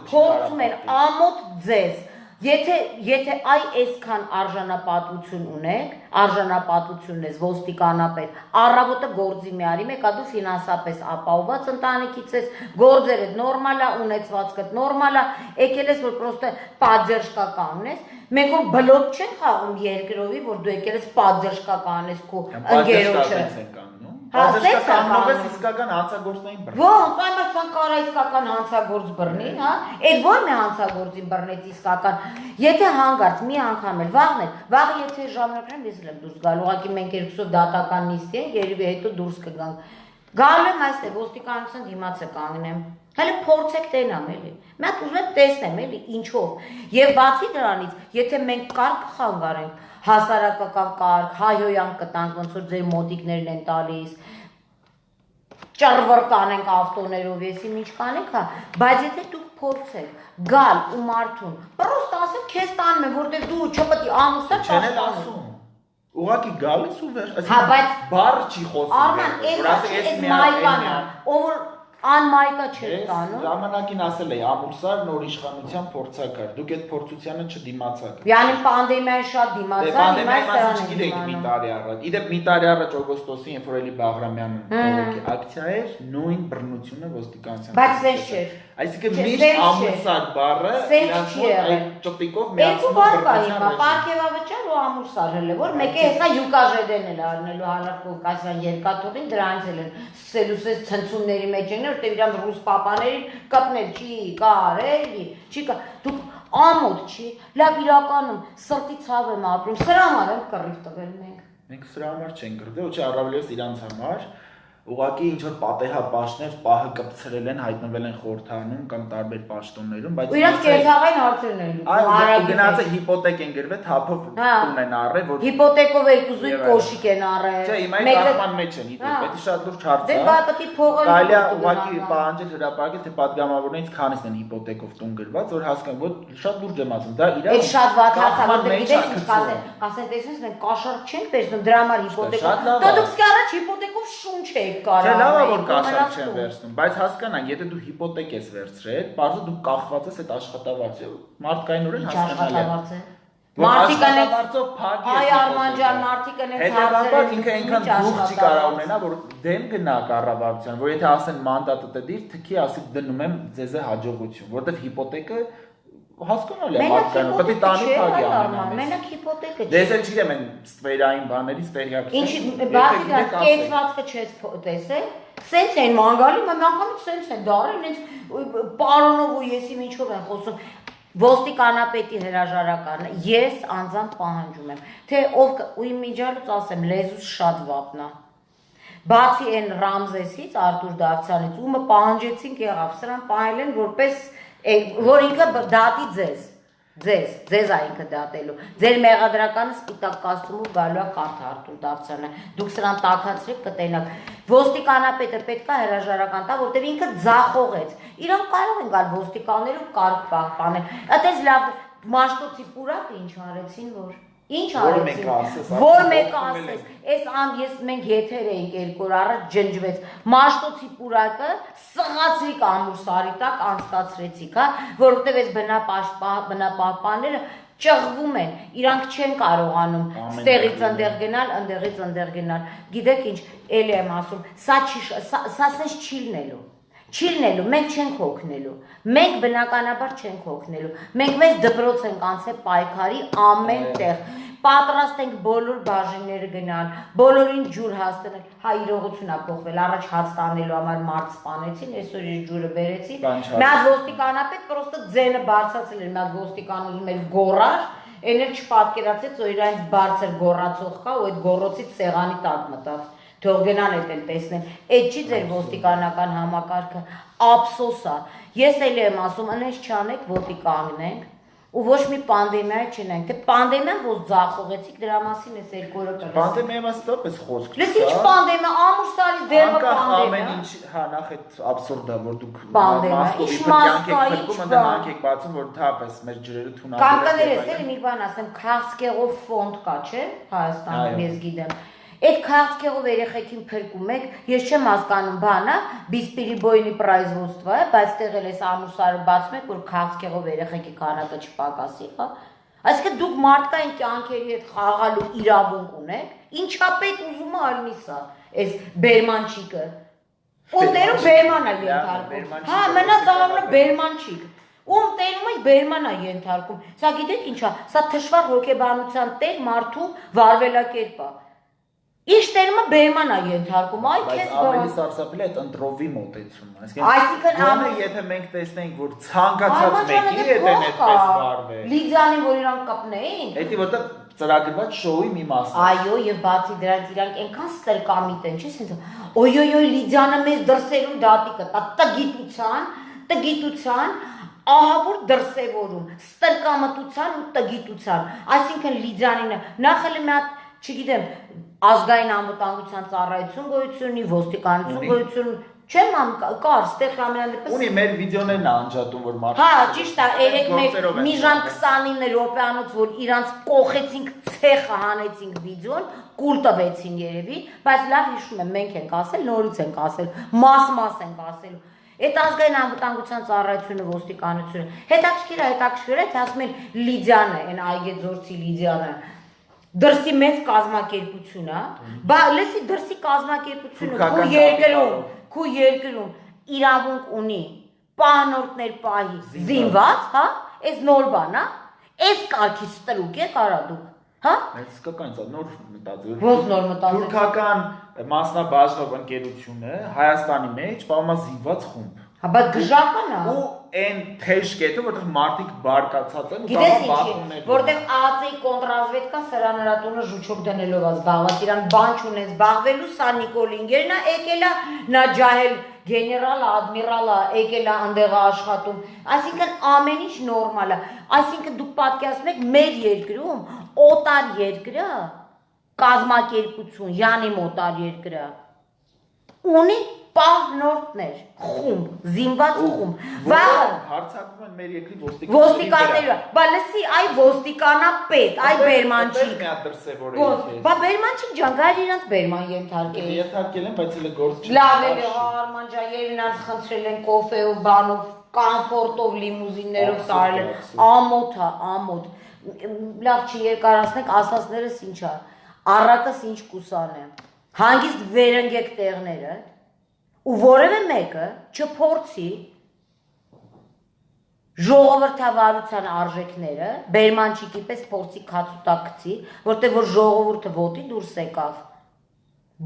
փորձում են ամոթ ձեզ Եթե այ այսքան արժանապատվություն ունեք, արժանապատվությունն ես ոստիկանապետ, առավոտը գործի մի արի, մեկա դու ֆինանսապես ապահովված ընտանիքից ես, գործերդ նորմալ է, ունեցվածքդ նորմալ է, եկել ես որ պրոստը պատժերշկա կանես, մենք որ բլոկ չեն խաղում երկրովի, որ դու եկել ես պատժերշկա կանես քո ընկերոջը։ Պատժերշկա կաննով ես իսկական հանցագործային բռնի։ Ոնց, այմասան կարա իսկական հանցագործ բռնի, հա։ Այդ ո՞ր մի հանցագործին բռնեց իսկական։ Եթե հանգարց մի անգամ էլ վաղ եթե ժամանակն ես եմ դուրս գալ, ուղղակի մենք երկուսով դատական նիստի ենք, երևի հետո դուրս կգանք։ Գալու եմ այստեղ ոստիկանության դիմաց կանգնեմ։ Հələ փորձեք տենամ էլի։ Մի հատ ուզում եմ տեսնեմ էլի ինչով։ Եվ բացի դրանից, եթե մենք կարգ խանգարենք, հասարակական կարգ, հայոյան կտանք, ոնց որ ձեր մոտիկներն են տալիս, ճռվռ կանենք ավտոներով, եսի ինչ կանենք, հա, բայց եթե դուք փորձեք գալ ու մարդուն, պրոստ ասեք, քեզ տանում եմ, որտեղ դու չպետք է ամուսա չասում։ Ուղղակի գալիս ու վեր, բայց բառ չի խոսում։ Արման, այս մայկանա, ով անմայկա չէ տանում։ Ժամանակին ասել էի ամուսար նոր իշխանության փորձակար։ Դուք այդ փորձությանը չդիմացաք։ Յանի պանդեմիան շատ դիմացան, հիմա սրանից չգիտեք մի տարի առաջ։ Իդեպ մի տարի առաջ օգոստոսին, երբ որ էլի Բաղրամյանը բողոքի ակցիա էր, նույն բռնությունը ոստիկանության։ Բայց սենց չէր։ Այսինքն միշտ ամուսար բառը իրանց այդ ճպիկով միացնում է բռնության։ Պարքեվավճար ու ամուսար հələ, որ մեկը հեսա յուկաժեդեն էլ առնելու Հարավ Կովկասյան երկաթուղին դրանից էլ են սելուսես ցնցումների մեջ են որտեղ իրանց ռուս պապաներին կպնել չի կարելի, չի կա, դուք ամոթ չի, լավ իրականում սրտի ցավ եմ ապրում, սրա համար եմ կռիվ տվել մենք։ Մենք սրա համար չենք գրվել, ոչ առավելևս իրանց համար, ուղղակի ինչ որ պատեհապաշտներ պահը կպցրել են, հայտնվել են խորհրդանում կամ տարբեր պաշտոններում, բայց իրանց կերտաղային հարցերն են լուծում։ Այո, գնացել հիպոթեկ են գրվել, թափով տուն են առել, որ հիպոթեկով երկու զույգ կոշիկ են առել։ Չէ, հիմա այդ աղման մեջ են, պետք է շատ լուրջ հարց է։ Դե բա պետք է փողը Կարելի է ուղղակի պահանջել հրապարակել, թե падգամավորներից քանիսն են հիպոթեկով տուն գրված, որ հասկանան, որ շատ լուրջ եմ ասում, դա իրավ։ Այդ շատ վատ հարց է, գիտես ինչ կասեն, ասեն տեսնես մենք կաշառք չենք տեսնում, դրա համար հիպոթեկով։ Դու դուք սկարաչ հիպոթեկով շունչ եք կարա։ Չէ, լավ է որ կաշառք չեն վերցնում, բայց հասկանանք, եթե դու հիպոթեկ ես վերցրել, բարձր դու կախված ես այդ աշխատավարձով։ Մարդկայնորեն հասկանալի է։ Մարդիկանեցով փակի։ Այ Արման ջան, մարդիկանեց հարցերը ինքը այնքան դուխ չի կարող ունենա, որ դեմ գնա կառավարության, որ եթե ասեն մանդատը դիր, թքի ասի դնում եմ ձեզ հաջողություն, որտեղ հիպոթեկը հասկանալի է մարդկայնորեն, պետք է տանի փակի Արման, մենակ հիպոթեկը չի։ Դες էլ չգիտեմ են ստվերային բաներից տեղյակ չեմ։ Ինչի բացի դրանից կեցվածքը չես տեսել, սենց են մանգալի, միանգամից սենց են դարել, ինձ պարոնով ու եսի ինչով են խոսում։ Ոստիկանապետի հրաժարականը ես անձամբ պահանջում եմ, թե ով ու իմ միջալուց ասեմ, լեզուս շատ վապնա։ Բացի այն Ռամզեսից, Արտուր Դավթյանից, ումը պահանջեցինք եղավ, սրան պահել են որպես որ ինքը դատի ձեզ ինքը դատելու, ձեր մեղադրականը սպիտակ կաստումով գալու է կարթ Արտուր Դավթյանը, դուք սրան տաքացրեք կտենակ, ոստիկանապետը պետք է հրաժարական տա, որտեղ ինքը ձախողեց, իրանք կարող են գալ ոստիկաններով կարգ պահպանել, այդպես լավ Մաշտոցի պուրակը ինչ արեցին, որ Ինչ արեցին, որ մեկը ասես, ես մենք եթեր էինք երկու օր առաջ ջնջվեց, Մաշտոցի պուրակը սղացրիք ամուր սարի տակ անցկացրեցիք, որովհետև այս բնապահպանները ճղվում են, իրանք չեն կարողանում ստեղից ընդեղից գնալ, գիտեք ինչ, էլի եմ ասում, սա սենց չի լնելու, մենք չենք հոգնելու, մենք բնականաբար չենք հոգնելու, մենք մեզ դպրոց ենք անցել պայքարի ամեն տեղ, պատրաստ ենք բոլոր բաժինները գնալ, բոլորին ջուր հասցնել, հա իրողություն է փոխվել, առաջ հաց տանելու համար մարդ սպանեցին, այսօր իր ջուրը բերեցին, մի հատ ոստիկանապետ պրոստը ձենը բարձրացել էր, մի հատ ոստիկան ուզում էր գոռար, այն էլ չպատկերացեց, որ իրանց բարձր գոռացող կա ու այդ գոռոցից սեղանի տակ մտավ Թող գնան այդեն տեսնեն, այդ չի ձեր ոստիկանական համակարգը, ափսոս է, ես էլ եմ ասում, անես չանեք, ոտի կանգնենք, ու ոչ մի պանդեմիա չունենք, թե պանդեմիան ոնց ձախողեցիք, դրա մասին ես երկու օրը կլսեմ։ Պանդեմիա մասով էս խոսք չկա։ Լսի ինչ պանդեմիա, ամուր սարից դերմը պանդեմիա։ Ամեն ինչ, հա, նախ այդ աբսուրդ է, որ դուք մասկայի եք բացում, որ թափես մեր ջրերը թունավորել։ Կարգաներես էլի մի բան ասեմ, քաղցկեղով ֆոնդ կա, չէ՞, Հայաստանում ես գիտեմ։ Այդ քաղցկեղով երեխեքին փրկում եք, ես չեմ հասկանում, բանա, բիսպիրիբոյնի պրայզվոստվա է, բայց տեղել ես ամուսարը բացում եք, որ քաղցկեղով երեխեքի քանակը չպակասի, հա։ Այսինքն դուք մարդկային կյանքերի հետ խաղալու իրավունք ունեք, ինչա պետ ուզում է ալնի սա, այս բերմանչիկը։ Ոտերում բերման է ենթարկում, հա, մնաց աղավնը բերմանչիկ։ Ում տերում է բերման է ենթարկում, սա գիտեք ինչա, սա թշվառ հոգեբանության տեր մարդու վարվելակերպ է։ Ինչ տերումը բերման է ենթարկում, այ քեզ բան։ Ավելի սարսափելի է այդ ընտրովի մոտեցումը, այսինքն եթե մենք տեսնենք, որ ցանկացած մեկի հետ են այդպես վարվել։ Լիդիանին, որ իրանք կպնեին։ Դա որտեղ ծրագրված շոուի մի մասն է։ Այո, եւ բացի դրանից իրանք այնքան ստրկամիտ են, չի ասես, օյ, Լիդիանը մեզ դրսերում դատի կտա, տգիտության, ահավոր դրսևորում, ստրկամտության ու տգիտության։ Այսինքն Լիդիանին նախ մի հատ, չգիտեմ, ազգային անվտանգության ծառայություն գոյություն ունի, ոստիկանություն գոյություն, չեմ կար, ստեղ ամենանդեպս ունի մեր վիդեոներն է անջատում, որ մարդը։ Հա, ճիշտ է, երեք մի ժամ 29 րոպեանոց, որ իրանց կողեցինք ցեխը հանեցինք վիդեոն, կուլ տվեցին երևի, բայց լավ հիշում եմ, մենք ենք ասել, նորից ենք ասել, մաս ենք ասել։ Այդ ազգային անվտանգության ծառայությունը, ոստիկանությունը, հետաքրքիր է, թե ասում են Լիդիանը, այն այգեձորցի Լիդիանը, դրսի մեծ կազմակերպություն է, լսի դրսի կազմակերպությունը քու երկրում իրավունք ունի պահնորդներ պահի զինված, հա, այս նոր բան է, այս կարգի ստրուկ եք արա դուք, հա։ Այս կական ցա նոր մտածել։ Ոնց նոր մտածել։ Թուրքական մասնաբաժնով ընկերությունը Հայաստանի մեջ պահում է զինված խումբ։ Հա, բայց գժական է։ Ու այն թեժ կետը, որտեղ մարդիկ բարկացած են ու գիտես բախումներ։ ինչի, որտեղ ԱԱԾ-ի կոնտրազվեդկան սրանրատունը ժուչոկ դնելով է զբաղված, իրան բան չունեն զբաղվելու, սա Նիկոլ Ինգերն է, եկել է նա ջահել գեներալը, ադմիրալը, եկել է այնտեղ աշխատում։ Այսինքն ամեն ինչ նորմալ է։ Այսինքն դուք պատկերացնում եք մեր երկրում օտար երկրը կազմակերպություն, յանի մոտար երկրը ունի պահնորդներ, խումբ, զինված խումբ, հարցակվում են մեր երկրի ոստիկանները, բա լսի, այ ոստիկանապետ, այ բերմանչիկ, բա բերմանչիկ ջան, գայր իրանց բերման ենթարկել են, բայց հələ գործ չի։ Լավ է, Արման ջան, եւ իրանց խնդրել են կոֆեով, բանով, կոմֆորտով, լիմուզիններով տարել են, ամոթ է, ամոթ, լավ չի երկարացնենք, ասածներս ինչ է, առակս ինչ կուսան է, հանգիստ վերընկեք տեղները, ու որևէ մեկը չփորձի ժողովրդավարության արժեքները բերմանչիկի պես փորձի քացուտակ գցի, որտեղ որ ժողովուրդը ոտի դուրս եկավ,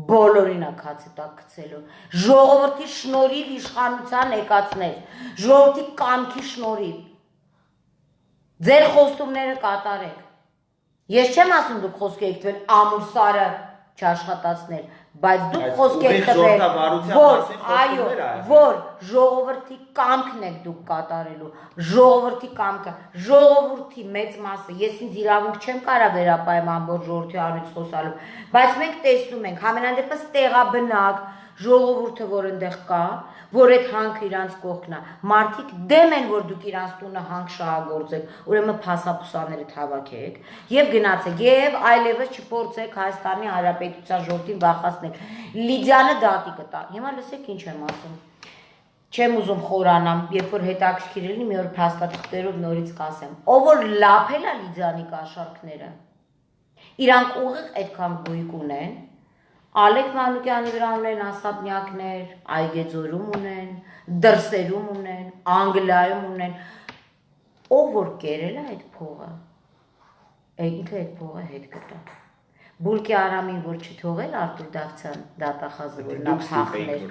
բոլորին է քացուտակ գցելու, ժողովրդի շնորհիվ իշխանության եկածներ, ժողովրդի կամքի շնորհիվ, ձեր խոստումները կատարեք, ես չեմ ասում դուք խոսք եք տվել ամուր սարը չաշխատացնել, բայց դուք խոսք եք տվել, որ ժողովրդի կամքն եք դուք կատարելու, ժողովրդի կամքը, ժողովրդի մեծ մասը, ես ինձ իրավունք չեմ կարա վերապայեմ ամբողջ ժողովրդի անունից խոսալու, բայց մենք տեսնում ենք, համենայնդեպս տեղաբնակ ժողովուրդը, որ այնտեղ կա, որ այդ հանքը իրանց կողքն է, մարդիկ դեմ են, որ դուք իրանց տունը հանք շահագործեք, ուրեմն փասափուսաները հավաքեք եւ գնացեք եւ այլևս չփորձեք Հայաստանի Հանրապետության ժողովրդին վախացնել։ Լիդիանը դատի կտա։ Հիմա լսեք ինչ եմ ասում։ Չեմ ուզում խորանամ, երբ որ հետաքրքիր լինի, մի օր փաստաթղթերով նորից կասեմ։ Ով որ լափել է Լիդիանի կաշառքները, իրանք ուղիղ այդքան գույք ունեն, Ալեք Մանուկյանի վրա ունեն ասապնյակներ, Այգեձորում ունեն, Դրսերում ունեն, Անգլիայում ունեն, ով որ կերել է այդ փողը, ինքը այդ փողը հետ կտա։ Բուլկի Արամին, որ չթողել Արտուր Դավթյան դատախազը, որ նա փախներ,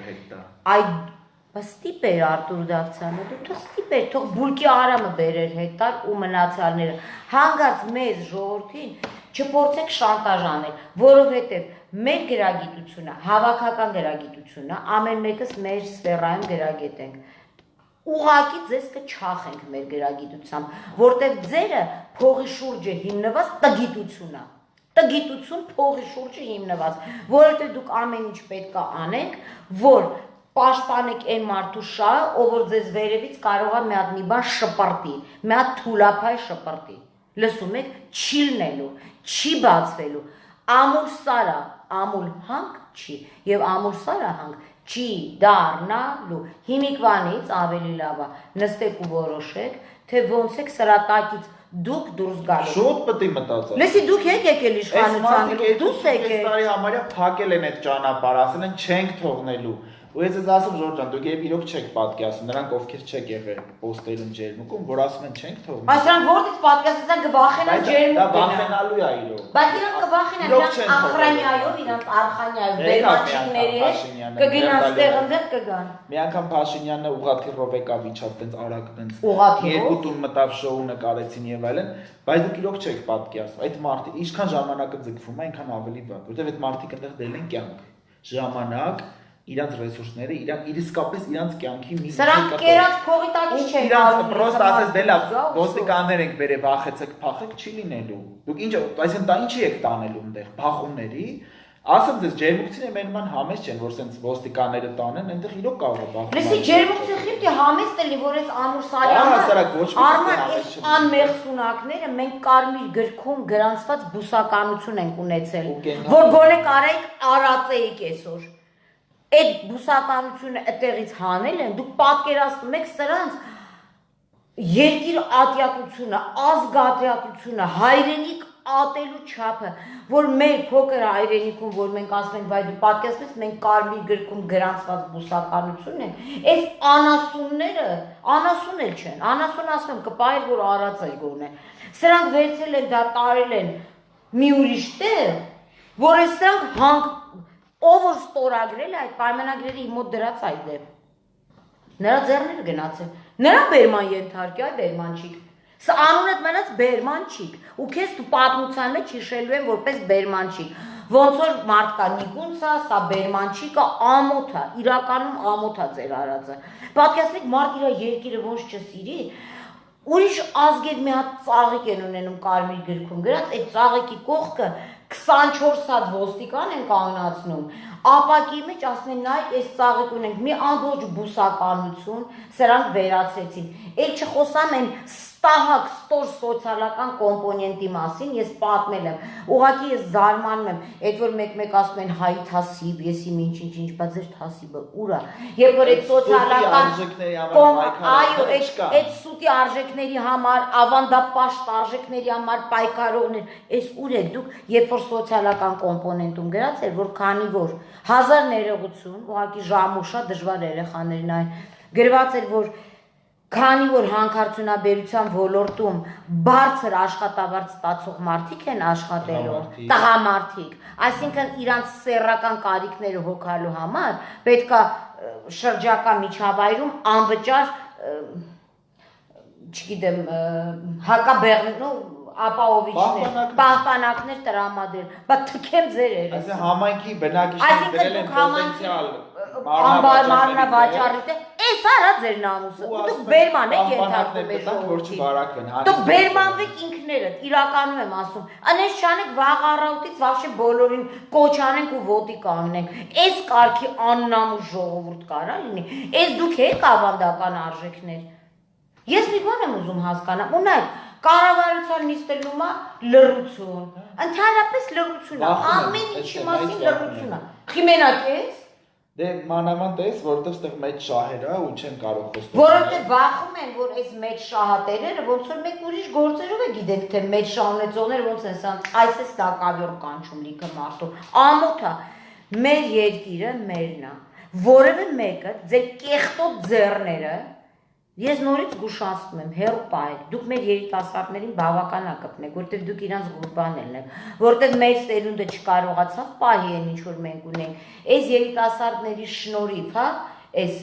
այդ ստիպեր Արտուր Դավթյանը, դու թող ստիպեր, թող Բուլկի Արամը բերեր հետ տար ու մնացյալները, հանգած մեզ ժողովրդին չփորձեք շանտաժ անել, որովհետև մեր գրագիտությունը, հավաքական գրագիտությունը, ամեն մեկս մեր սֆերայում գրագետ ենք, ուղղակի ձեզ կչախենք մեր գրագիտությամբ, որտեղ ձերը փողի շուրջը հիմնված տգիտություն է, տգիտություն փողի շուրջը հիմնված, որովհետև դուք ամեն ինչ պետք է անեք, որ պաշտպանեք այն մարդու շահը, ով որ ձեզ վերևից կարող է մի հատ մի բան շպրտի, մի հատ թուլափայ շպրտի, լսում եք, չի լնելու, չի բացվելու, ամուլսարա, ամուլ հանք չի, եւ ամուլսարա հանք չի դառնալու։ Հիմիկվանից ավելի լավ է նստեք ու որոշեք, թե ոնց եք սրա տակից դուք դուրս գալու։ Շուտ պետք է մտածել։ Լսի դուք եք եկել իշխանության, դուք եկել։ Տարի համարյա փակել են այդ ճանապարհը, ասել են չենք թողնելու։ Ու ես ասում Ժորժ ջան, դուք եւ իրոք չեք պատկասում, նրանք ովքեր չեք եղել պոստերում ջերմուկում, որ ասում են չենք թողնելու։ Բայց նրանք որտից պատկասեցան կվախենան ջերմուկ։ Դա վախենալու է իրոք։ Բայց իրանք կվախենան, իրանք ախրանյայով, իրանք արխանյայով, բերմաչիկների հետ կգնան ստեղ ընդեղ կգան։ Մի անգամ Փաշինյանը ուղղաթիռով եկավ իջավ տենց արագ տենց Ուղղաթիռով։ երկու տուն մտավ շոու նկարեցին եւ այլն, բայց դուք իրոք չեք պատկասում։ Այդ մարդը ինչքան ժամանակը ձգվում է, այնքան ավելի վատ, որտեւ այդ մարդիկ այնտեղ դել են կյանք, ժամանակ, իրանց ռեսուրսները, իրանք իսկապես իրանց կյանքի մի Սրանք կերած փողի տակից չեն իրանց պրոստը ասես դե լավ ոստիկաններ ենք բերե վախեցեք փախեք չի լինելու դուք ինչ այսինքն դա ինչի եք տանելու այնտեղ բախումների ասեմ ձեզ ջերմուկցին են ման համես չեն որ սենց ոստիկանները տանեն այնտեղ իրոք կարող է բախում Լսի ջերմուկցի խիպտի համեստ էլի որ այս Ամուր Սարյանը Արման այս անմեղսունակները մենք կարմիր գրքում գրանցված բուսականություն ենք ունեցել որ գոնե կարայիք արածեիք այսօր Այդ բուսականությունը այդտեղից հանել են, դուք պատկերացնում եք սրանց երկիր ատյատությունը, ազգատյատությունը, հայրենիք ատելու չափը, որ մեր փոքր հայրենիքում, որ մենք ասում ենք, վայ դու պատկերացնես, մենք կարմիր գրքում գրանցված բուսականություն են, այս անասունները, անասուն էլ չեն, անասուն ասում եմ, կպահել, որ արած էլ գոնե, սրանք վերցել են, դա տարել են մի ուրիշ տեղ, որ այս սրանք հանք Ով որ ստորագրել է այդ պայմանագրերի մոտ դրած այդ է։ Նրա ձեռները գնացել։ Նրա բերման ենթարկյա բերմանչիկ։ Սա անունդ մնաց բերմանչիկ։ Ու քեզ դու պատմության մեջ հիշելու են որպես բերմանչիկ։ Ոնց որ մարդկա նիկունցա, սա բերմանչիկը ամոթ է, իրականում ամոթ է ձեր արածը։ Պատկերացնեք մարդ իր երկիրը ոնց չսիրի։ Ուրիշ ազգեր մի հատ ծաղիկ են ունենում կարմիր գրքում գրած, այդ ծաղիկի կողքը 24 հատ ոստիկան են կանգնացնում, ապակի մեջ ասում են նայեք այս ծաղիկ ունենք, մի ամբողջ բուսականություն, սրանք վերացրեցին, էլ չխոսամ են ստահակ ստոր սոցիալական կոմպոնենտի մասին, ես պատմել եմ, ուղղակի ես զարմանում եմ, այդ որ մեկ-մեկ ասում են հայ թասիբ, ես իմ ինչ, բայց ձեր թասիբը ուր է, երբ որ այդ սոցիալական այո, այդ սուտի արժեքների համար, ավանդապաշտ արժեքների համար պայքարողներ, այս ուր եք դուք, երբ որ սոցիալական կոմպոնենտում գրած էր, որ քանի որ 1000 ներողություն, ուղղակի ժամուշա դժվար երեխաներին այն գրված էր, որ Քանի որ հանքարդյունաբերության ոլորտում բարձր աշխատավարձ ստացող մարդիկ են աշխատելու, տղամարդիկ, այսինքն իրանց սեռական կարիքները հոգալու համար պետք է շրջակա միջավայրում անվճար, չգիտեմ, հակաբեղնու ապահովիչներ, պահպանակներ տրամադրել, բայց թքեմ ձեր երես։ Այսինքն համայնքի բնակիչները դրել են պոտենցիալ մարմնավաճառի տեղ, էս արա ձեր նամուսը, դուք բերման եք ենթարկում մեր ժողովրդին, դուք բերմանվեք ինքներդ, իրականում եմ ասում, անես չանեք վաղ առավոտից վաղշե բոլորին կոչ անենք ու ոտի կանգնենք, էս կարգի աննամուս ժողովուրդ կարա լինի, էս դուք եք ավանդական արժեքներ, ես մի բան եմ ուզում հասկանամ, ունայք, Կառավարության նիստելումա լռություն, ընդհանրապես լռություն է, ամեն ինչի մասին լռություն է, խիմենակ ես? Դե մանավանդ ես, որովհետև ստեղ մեծ շահեր է ու չեմ կարող խոստովանել։ Որովհետև վախում են, որ այս մեծ շահատերերը ոնց որ մեկ ուրիշ գործերով է գիտենք, թե մեծ շահ ունեցողները ոնց են սան, այսպես տակավյուր կանչում լիքը մարդու, ամոթ է, մեր երկիրը մերն է, որևէ մեկը ձեր կեղտոտ ձեռները Ես նորից զգուշացնում եմ, հեռու պահեք, դուք մեր երիտասարդներին բավական ակպնեք, որտեղ դուք իրանց գուրբաներն եք, որտեղ մեր սերունդը չկարողացավ պահի են ինչ որ մենք ունենք, այս երիտասարդների շնորհիվ, հա, այս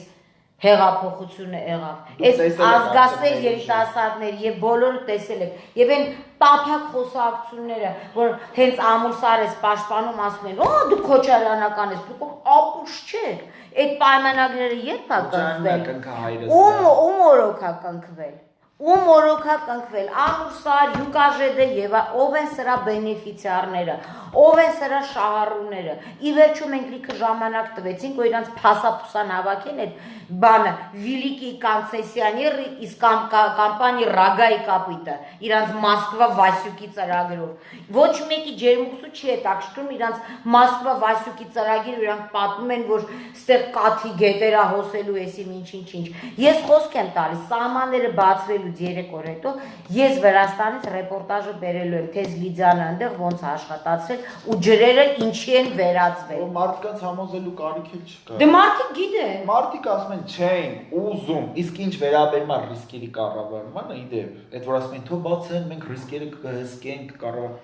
հեղափոխությունը եղավ, այս ազգասեր երիտասարդների եւ բոլորը տեսել եք, եւ այն տափակ խոսակցությունները, որ հենց ամուսար ես պաշտպանում ասում են, «Օ, դու քոչարյանական ես, դուք ապուշ չեք»։ Այդ պայմանագրերը երբ է կնքվել։ Ում օրոք է կնքվել։ ու մորոքա կնքվել ամուսար յուկաժեդը եւ ով են սրա բենեֆիցիարները ով են սրա շահառուները ի վերջո մենք լիքը ժամանակ տվեցինք որ իրանց փասափուսան հավաքեն այդ բանը Վիլիկի կոնցեսիոները իսկ կամպանի Ռագայի կապիտը իրանց Մոսկվա Վասյուկի ծրագրով ոչ մեկի ջերմուկսու չի հետաքրքրում իրանց Մոսկվա Վասյուկի ծրագիրը իրանք պատմում են որ ստեղ կաթի գետերա հոսելու էսի ինչ ես խոսք եմ տալիս սահմանները բացվելուց 3 օր հետո ես Վրաստանից ռեպորտաժը բերելու եմ թեզ Լիդիանը այնտեղ ոնց աշխատացրել ու ջրերը ինչի են վերածվել մարդկանց համոզելու կարիք էլ չկա դե մարդիկ գիտեն մարդիկ ասում են չէին ուզում իսկ ինչ վերաբերում է ռիսկերի կառավարմանը իդեպ այդ որ ասում են թող բացեն մենք ռիսկերը կհսկենք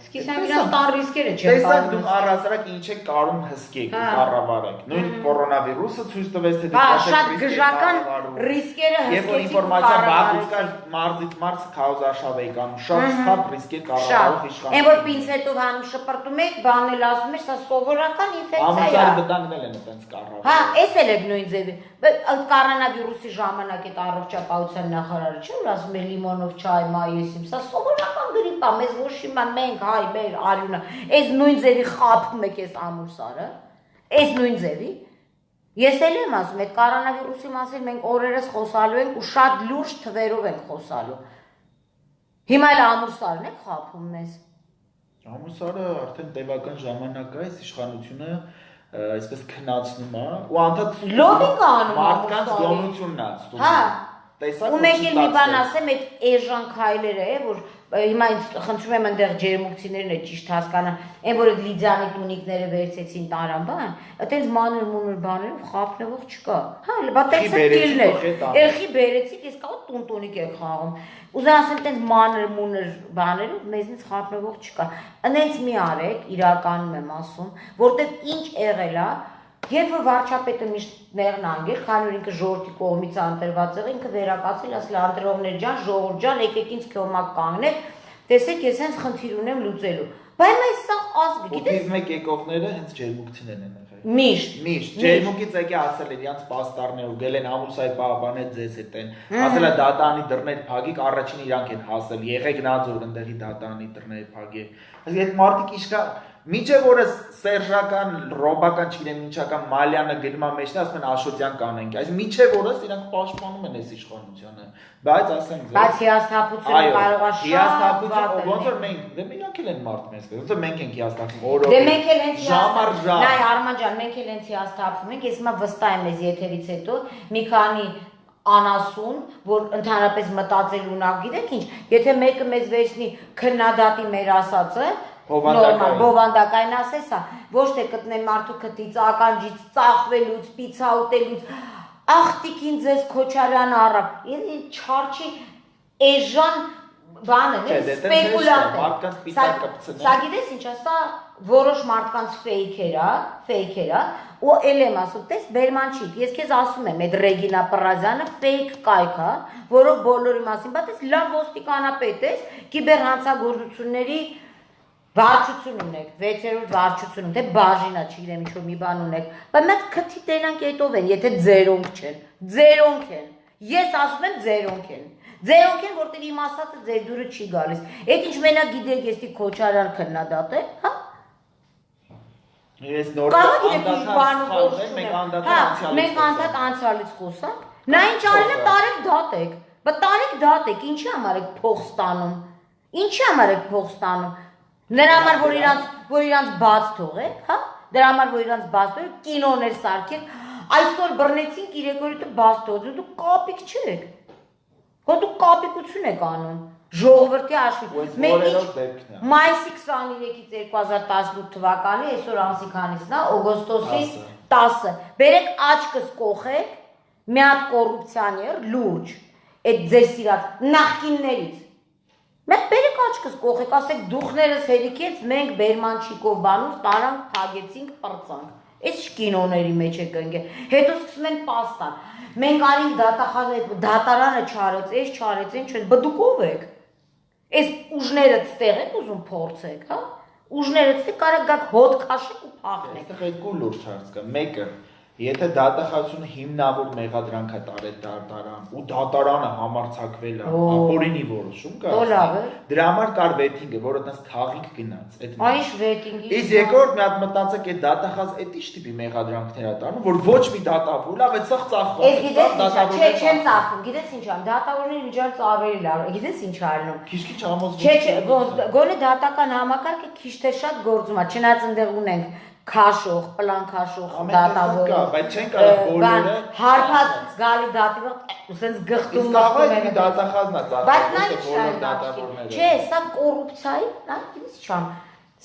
Սկիզբում իրաց տան ռիսկերը չեն տեսակ դու առհասարակ ինչ է կարում հսկեք ու կառավարեք նույն կորոնավիրուսը ցույց տվեց թե դու շատ գժական ռիսկերը եւ որ ինֆորմացիա բաղուց կար մարզից մարզ քաոզարշավ էի կանում շատ սթափ ռիսկեր կառավարող իշխանություն այն որ պինցետով հանում շպրտում եք բանել ասում ես սա սովորական ինֆեկցիա է ամուսար բտանգնել են այդպես կառավարում հա էս էլ է նույն ձևի կորոնավիրուսի ժամանակ այդ առողջապահության նախարարը չէ որ ասում է լիմոնով չայ մայիսիմ սա սովորական գրիպ է մեզ ոչ իման մենք հայ մեր արյունը այս նույն ձևի խափում եք այս ամուսարը այս նույն ձևի ես էլ եմ ասում այդ կորոնավիրուսի մասին մենք օրերս խոսալու ենք ու շատ լուրջ թվերով ենք խոսալու հիմա էլ ամուսարն է խափում մեզ ամուսարը արդեն տևական ժամանակ է այս իշխանությունը այսպես քննացնում է ու անդադ լոբինգ անում մարդկանց գոնությունն է ստում հա տեսակ ու մեկ էլ մի բան ասեմ այդ էժան քայլերը է որ հիմա ինձ խնդրում եմ այնտեղ ջերմուկցիներն է ճիշտ հասկանան այն որ Լիդիանի տունիկները վերցեցին տարանբան այտենց մանր մունր բաներով խափնվող չկա հա բա տեսեք դիլներ երխի բերեցիք իսկ կա տունտունիկ եք խաղում ուզում ասեմ այտենց մանր մունր բաներով մեզնից խափնվող չկա այնց մի արեք իրականում եմ ասում որտեղ ինչ եղել է Երբ որ վարչապետը միշտ մեղն անգել, քանի որ ինքը ժողովրդի կողմից անտրված եղել, ինքը վերակացել, ասել անդրողներ ջան, ժողովուրդ ջան, եկեք ինձ քյոմակ կանգնել, տեսեք ես հենց խնդիր ունեմ լուծելու։ Բայց այս սա ազգ, գիտես։ Ու մեկ եկողները հենց ջերմուկցիներն են եղել։ Միշտ ջերմուկից եկի ասել էր իրանց պաստառներ ու գել են ամուսայ պահաբանե ձեզ հետ են։ Ասել է դատանի դռներ փագիկ, առաջին իրանք են հասել, եղեք նազոր ընդեղի դատանի դռները փագեք։ Այսինքն այդ մարդիկ իշքա Միջև որը սերժական, ռոբական, չգիտեմ ինչական մալյանը գնում է մեջն, ասում են Աշոտյան կանենք։ Այսինքն միջև որս իրանք պաշտպանում են այս իշխանությունը։ Բայց ասենք Բայց հիասթափությունը կարող է հիասթափություն ոնց որ մենք դե իրանք էլ են մարդ մեզ ոնց որ մենք ենք հիասթափում օրը դե մենք էլ հենց ժամար ժամ նայ Արման ջան մենք էլ հենց հիասթափում ենք ես հիմա վստահ եմ ես եթերից հետո մի քանի անասուն որ ընդհանրապես մտածել ունակ գիտեք ինչ եթե մեկը մեզ վերցնի քննադատի մեր ասածը բովանդակային ասես հա ոչ թե կտնեն մարդու քթից ականջից ծախվելուց պիցաուտելուց ախտիկին ձեզ Քոչարյանը առավ չարչի էժան բանը սպեկուլյանտ մարդկանց պիցա կպցնեն սա գիտես ինչ է սա որոշ մարդկանց ֆեյքեր է ու էլ եմ ասում տես բերմանչիկ ես քեզ ասում եմ այդ Ռեգինա Պրազյանը ֆեյք կայք է որով բոլորի մասին բա տես լավ ոստիկանապետ ես կիբերհանցագործությունների վարչություն ունեք, 6-րդ վարչություն ունեք, թե բաժինա, չգիտեմ ինչ որ մի բան ունեք, բայց մենք քթի տենանք այդով են, եթե ձերոնք չեն, ձերոնք են, ես ասում եմ ձերոնք են, որտեղ իմ ասածը ձեր դուրը չի գալիս, այդ ինչ մենակ գիտեք ես դի Քոչարյան քննադատ է, հա? Ես նոր մենք անդադ անցյալից խոսանք, նա ինչ արել է տարեք դատեք, բայց տարեք դատեք, ինչի համար եք փող ստանում, Նրա համար որ իրանց բաց թողեք, հա? Դրա համար որ իրանց բաց թողեք, կինոներ սարքեք, այսօր բռնեցին 3 օրը բաց թողեք, դու կապիկ չեք։ Հո դու կապիկություն եք անում։ Ժողովրդի աշխույժ։ Մենք մայիսի 23-ից 2018 թվականի, այսօր ամսի քանիսն է, օգոստոսի 10-ը։ Բերեք աչքս կողեք, մի հատ կոռուպցիաներ լուրջ, այդ ձեր սիրած նախկիններից Մենք բերեք աչքս կողեք, ասեք դուխներս հերիքեց, մենք բերմանչիկով բանով տարանք, փագեցինք, պրծանք։ Այս կինոների մեջ եք ընկել։ Հետո սկսում են պաստան։ Մենք արինք դատարանը չարեց, այս չարեց, ինչ չես, բա դուք ով եք։ Այս ուժները ստեղ եք ուզում փորձեք, հա։ Ուժները ստեղ կարող գաք հոտ քաշեք ու փախնեք։ Այստեղ երկու լուրջ հարց կա։ Մեկը Եթե դատախազությունը հիմնավոր մեղադրանք է տարել դատարան ու դատարանը համարձակվել է ապօրինի որոշում կա, դրա համար կար վեթինգը, որը տես թաղիկ գնաց։ Այս վեթինգի։ Իսկ երկրորդ մի հատ մտածեք այդ դատախազ այդ ի՞նչ տիպի մեղադրանքներ է տանում, որ ոչ մի դատավոր, լավ է սա ծախվում։ Ես գիտես ինչ, չեմ ծախվում, գիտես ինչ եմ, դատավորների միջից ավելի լավ, գիտես ինչ արնում։ Քիչ-քիչ համոզվում։ Չէ, գոնե դատական համակարգը քիչ թե շատ գործում է, չնայած այնտեղ ունենք քաշող, պլան քաշող դատավոր, բայց չեն կարող բոլորը հարփած զգալի դատիվը, ասենց գխտում մախտում են դատախազնա ծախսում, բայց նա բոլոր դատավորները։ Չէ, սա կոռուպցիայի, նա գիտես չան,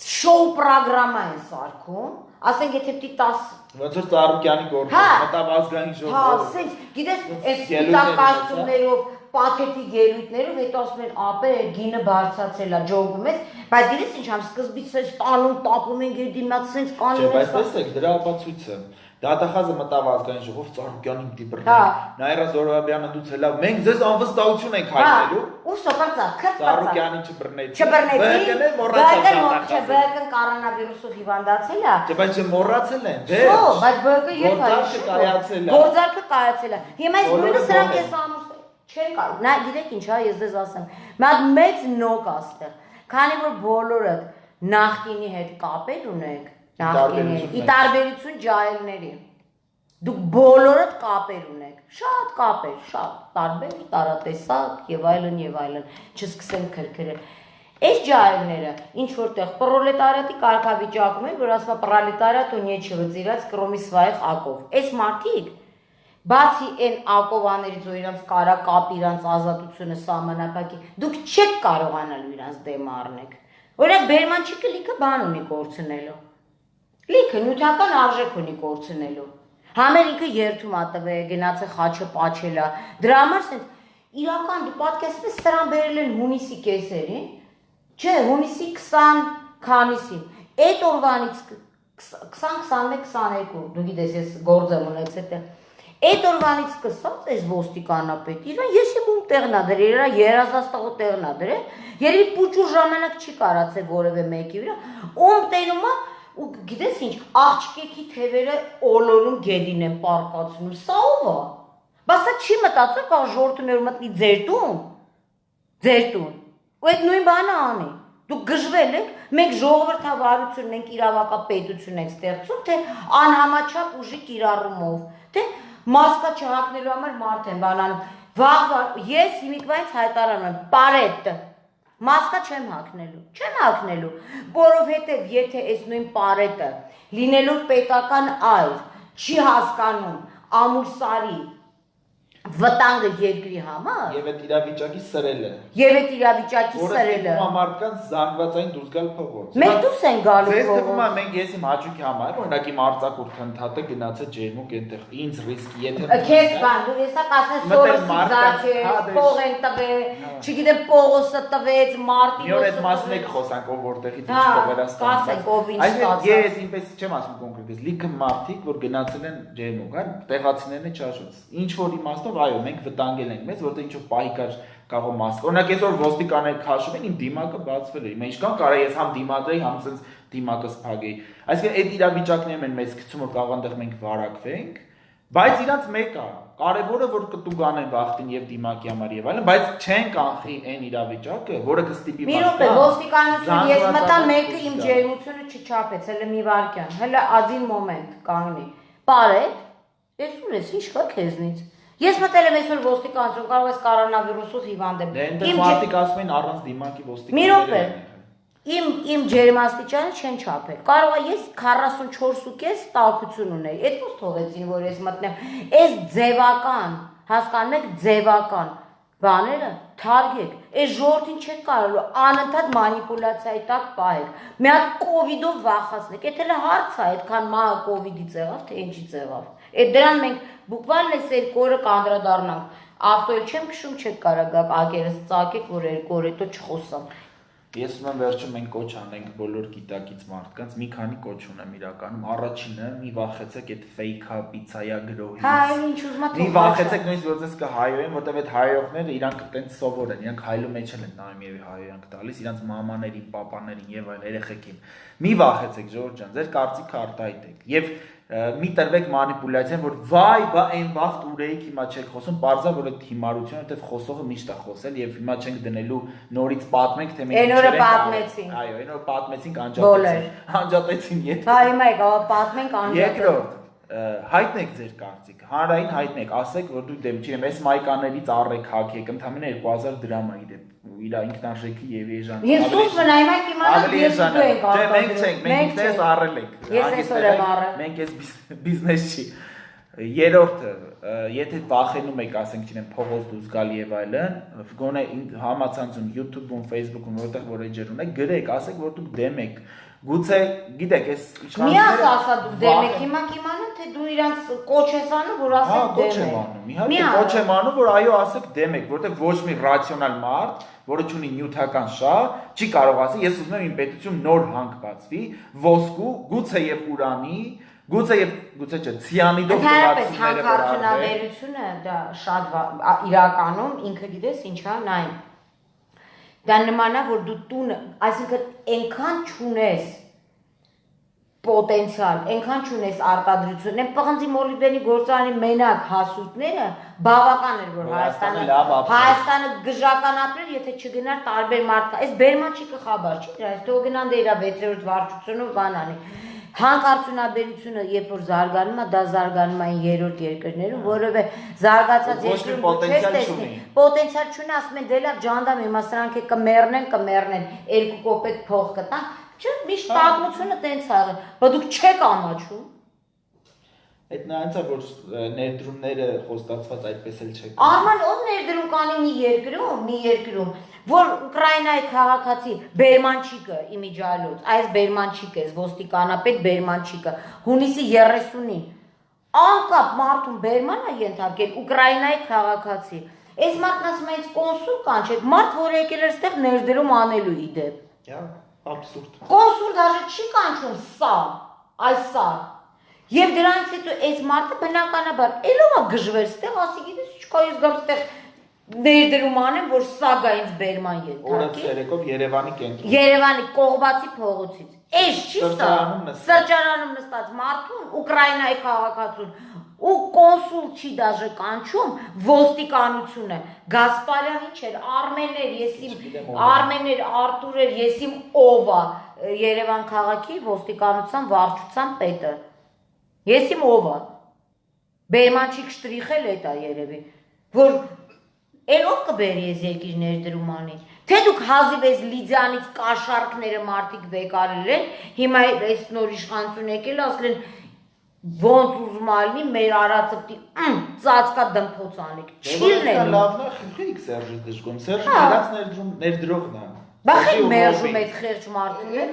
շոու պրոգրամա են սարքում, ասենք եթե պիտի 10 ոնց որ Ծառուկյանի գործը, մտավ ազգային ժողով։ Հա, ասենք, գիտես, այս դիտակացումներով պաթետիկ ելույթներով հետո ասում են ապե գինը բարձրացել է ջոգում ես, բայց գիտես ինչ ամ սկզբից էս տանում տապում են գեդիմաց սենց կանում են։ Չէ, բայց տեսեք դրա ապացույցը։ Դատախազը մտավ ազգային ժողով Ծառուկյանին պիտի բռնենք։ Նաիրա Զոհրաբյանը դուց հելա մենք ձեզ անվստահություն ենք հայտնելու։ Ու սոպացա, քրտացա։ Ծառուկյանին չբռնեցի։ Չբռնեցի։ ԲԿ-ն կորոնավիրուսով հիվանդացել է։ Չէ, բայց մոռացել են։ Դե։ Օ, բայց ԲԿ-ը երբ գործարքը կայացել է։ Գործարքը կայացել է։ Հիմա այս նույնը սրանք էս ամուր չեն կարող։ Նա գիտեք ինչ, հա, ես դες ասեմ։ Մի հատ մեծ նոկ աստեղ։ Քանի որ բոլորը նախկինի հետ կապեր ունեք, նախկինի, ի տարբերություն ջահելների։ Դուք բոլորդ կապեր ունեք, շատ կապեր, շատ տարբեր, տարատեսակ եւ այլն, չսկսենք քրքրել։ Այս ջահելները ինչ որտեղ պրոլետարիատի կարգավիճակում են, որ ասма պրոլետարիատ ու нечего терять, кроме своих оков։ Այս մարդիկ բացի այն ակովաներից ու իրանց կարա կապ իրանց ազատությունը սահմանափակի, դուք չեք կարողանալ իրանց դեմ առնեք։ Օրինակ Բերմանչիկը լիքը բան ունի կորցնելու։ Լիքը նյութական արժեք ունի կորցնելու։ Համեր ինքը երթում ա տվել, գնաց է խաչը պաչելա։ Դրա համար ասենց իրական դու պատկերացնես սրան բերել են հունիսի կեսերին, չէ, հունիսի 20 քանիսին։ Այդ օրվանից 20-21-22, դու գիտես ես գործ եմ ունեցել է։ Այդ օրվանից սկսած այս ոստիկանապետ իրան ես եմ ում տեղնա դրել, իրա երազաստաղու տեղնա դրել, երևի պուճուր ժամանակ չի կարացել որևէ մեկի վրա, ում տենում է ու գիտես ինչ, աղջկեքի թևերը օլորում գեդին են պարկացնում, սա ով է, բա սա չի մտածում, կա ժողովուրդը մտնի ձեր տուն, ու այդ նույն բանը անի, դուք գժվել եք, մենք ժողովրդավարություն, մենք իրավակապետություն ենք ստեղծում, թե անհամաչափ ուժի կիրառումով, թե մասկա չհակնելու համար մարդ են բանանում, վաղ, ես հիմիկվայից հայտարարում եմ, պարետը, մասկա չեմ հակնելու, որովհետև եթե այս նույն պարետը լինելով պետական այր, չի հասկանում ամուրսարի վտանգը երկրի համար եւ այդ իրավիճակի սրելը որը ստիպում է մարդկանց զանգվածային դուրս գալ փողոց մենք դուրս են գալու ձեզ թվում է մենք ես իմ հաճույքի համար օրինակ իմ արձակուրդ հնդհատը գնացել ջերմուկ այնտեղ ինձ ռիսկի եթե քեզ բան դու հեսա կասես սորոսիզացես փող են տվել չգիտեմ Պողոսը տվեց մարտի մի օր այդ մասն եք խոսանք ով որտեղից ինչ փողեր ստացած այսինքն ես ինպես չեմ ասում կոնկրետ ես լիքը մարդիկ որ գնացել են ջերմուկ հա տեղացիներն չաշուց ինչ որ իմաստով այո մենք վտանգել ենք մեզ որտեղ ինչ-որ պահի կար կարող մաս օրինակ այսօր ոստիկանները քաշում են իմ դիմակը բացվել է իմ ինչքան կարա ես համ դիմադրեի համ sense դիմակս փագեի այսինքն այդ իրավիճակներն են մեզ գցում որ կարող այնտեղ մենք վարակվենք բայց իրանց մեկ է կարևորը որ կտուկ անեն վախտին եւ դիմակի համար եւ այլն բայց չեն կանխի այն իրավիճակը որը կստիպի մի րոպե ոստիկանություն ես մտա մեկը իմ ջերմությունը չչափեց հələ մի վարքյան հələ один մոմենտ կանգնի բարետ ես ուր ես ինչ կա քեզնից Ես մտել եմ այսօր ոստիկանություն, կարող ես կորոնավիրուսով հիվանդ եմ։ Իմ մարդիկ ասում են առանց դիմակի ոստիկանները։ Մի րոպե։ Իմ ջերմաստիճանը չեն չափել։ Կարող է ես 44.5 տաքություն ունեի։ Այդ ո՞ց թողեցին, որ ես մտնեմ։ Այս ձևական, հասկանում եք, ձևական բաները թարգեք։ Այս ժողովրդին չեք կարելու անընդհատ մանիպուլյացիայի տակ պահեք։ Մի հատ կովիդով վախացնեք։ Եթե հələ հարց է, այդքան մահը կովիդից եղավ, թե ինչից եղավ։ Այդ դրան մենք բուկվալն էս երկու օրը կանդրադառնանք։ Ավտոյել չեմ քշում, չեք կարող գաք ակերս ծակեք, որ երկու օր հետո չխոսամ։ Ես ում վերջում մենք կոչ անենք բոլոր գիտակից մարդկանց, մի քանի կոչ ունեմ իրականում։ Առաջինը՝ մի վախեցեք այդ ֆեյքա պիցայա գրոհից։ Հա, ինչ ուզում եք։ Մի վախեցեք նույնիսկ որ ձեզ կհայոյեն, որտեղ այդ հայողները իրանք տենց սովոր են, իրանք հայլու մեջ են նայում եւ հայոյանք տալիս, իրանք մամաներին, պապաներին եւ այլ երեխեքին։ Մի վախեցեք, Ժորժ ջան, ձեր կարծիքը արտահայտեք։ Եվ մի տրվեք մանիպուլյացիան, որ վայ, բա այն վաղ ուրեիք հիմա չեք խոսում, պարզա որ այդ հիմարությունը, որտեվ խոսողը միշտ է խոսել եւ հիմա չենք դնելու նորից պատմենք, թե մենք ինչեր պատմեցին։ Այո, այն որ պատմեցինք անջատեցին, Հա հիմա եկա պատմենք անջատել։ Երկրորդ հայտնեք ձեր կարծիքը, հանրային հայտնեք, ասեք, որ դու դեմ չեմ, այս մայկաներից առեք հագեք, ընդամենը 2000 դրամ է իր ինքնարժեքի եւ էժան։ Ես ուզում եմ նայեք իմանալ ես դու եք արտադրել։ Մենք չենք, մենք դες առել ենք։ Ես այսօր եմ առել։ Մենք այս բիզնես չի։ Երրորդը, եթե վախենում եք, ասենք, չնեմ, փողոց դուրս գալ եւ այլն, գոնե համացանցում, YouTube-ում, Facebook-ում, որտեղ որ էջեր ունեք, գրեք, ասեք, որ դուք դեմ եք։ Գուցե, գիտեք, այս իշխանությունները ասա դու դեմ եք, հիմա կիմանամ, թե դու իրանց կոչ ես անում, որ ասեք դեմ եք։ Իհարկե կոչ եմ անում, որ այո, ասեք դեմ եք, որտեղ ոչ մի ռացիոնալ մարդ, որը ունի նյութական շահ, չի կարող ասել, ես ուզում եմ իմ պետություն նոր հանք բացվի, ոսկու, գուցե եւ ուրանի, գուցե չէ, ցիանիդով բացումները հանքարդյունաբերությունը դա շատ իրականում ինքը գիտես ինչա, նայ դա նման է որ դու տուն, այսինքն այնքան չունես պոտենցիալ, այնքան չունես արտադրություն, այն պղնձի մոլիբդենի գործարանի մենակ հասույթները բավական էր որ Հայաստանը գժական ապրեր, եթե չգնար տարբեր մարդկա, այս բերմաչիկը խաբար չի, դրա թող գնան դե իրա 6-րդ վարչությունով բան անի։ Հանքարդյունաբերությունը երբ որ զարգանում է, դա զարգանում է երրորդ երկրներում, որովհետեւ զարգացած երկրներում չես տեսնի, պոտենցիալ չունի, ասում են դե լավ ջանդամ հիմա սրանք է կմեռնեն, 2 կոպեկ փող կտան, չէ, միշտ պատմությունը տենց ա եղել, բայց դուք չեք ամաչում։ Այդ նայած է որ ներդրումները խոստացված այդպես էլ չեք։ Արման ով ներդրում կանի մի երկրում, որ Ուկրաինայի քաղաքացի Բերմանչիկը իմիջալոց, այս Բերմանչիկը, ոստիկանապետ Բերմանչիկը, հունիսի 30-ին անկապ մարդուն Բերման է ենթարկել Ուկրաինայի քաղաքացի։ Այս մարդն ասում է ինձ կոնսուլ կանչեք, մարդ որ եկել էր այդտեղ ներդրում անելու իդեպ։ Աբսուրդ։ Կոնսուլ դաժե չի կանչում սա, այս սա։ Եվ դրանից հետո այս մարդը բնականաբար ելով է գժվեր ստեղ, ասի գիտես չկա ես գամ ստեղ ներդրում անեմ, որ սա գա ինձ Բերման ենթարկի։ Օրը ցերեկով Երևանի կենտրոն։ Երևանի Կողբացի փողոցից։ Էս չի սա։ Սրճարանում նստած մարդուն Ուկրաինայի քաղաքացուն ու կոնսուլ չի դաժե կանչում ոստիկանությունը։ Գասպարյան ինչ էր, Արմեներ, Արտուրեր, ես իմ ով է Երևան քաղաքի ոստիկանության վարչության պետը։ Ես իմ ով է։ Բերմանչիկ շտրիխել է դա երևի, որ էլ ով կբերի ես երկիր ներդրում անի։ Թե դուք հազիվ ես Լիդիանից կաշառքները մարդիկ վեկարել են, հիմա այս նոր իշխանություն եկել ասել են ոնց ուզում ալնի մեր արածը պիտի ծածկա դմփոց անեք։ Չիլն է։ Լավն է, խնդրեք Սերժի դժգոմ, Սերժը նրանց ներդրողն է։ Բախի մերժում այդ խերջ մարդուն։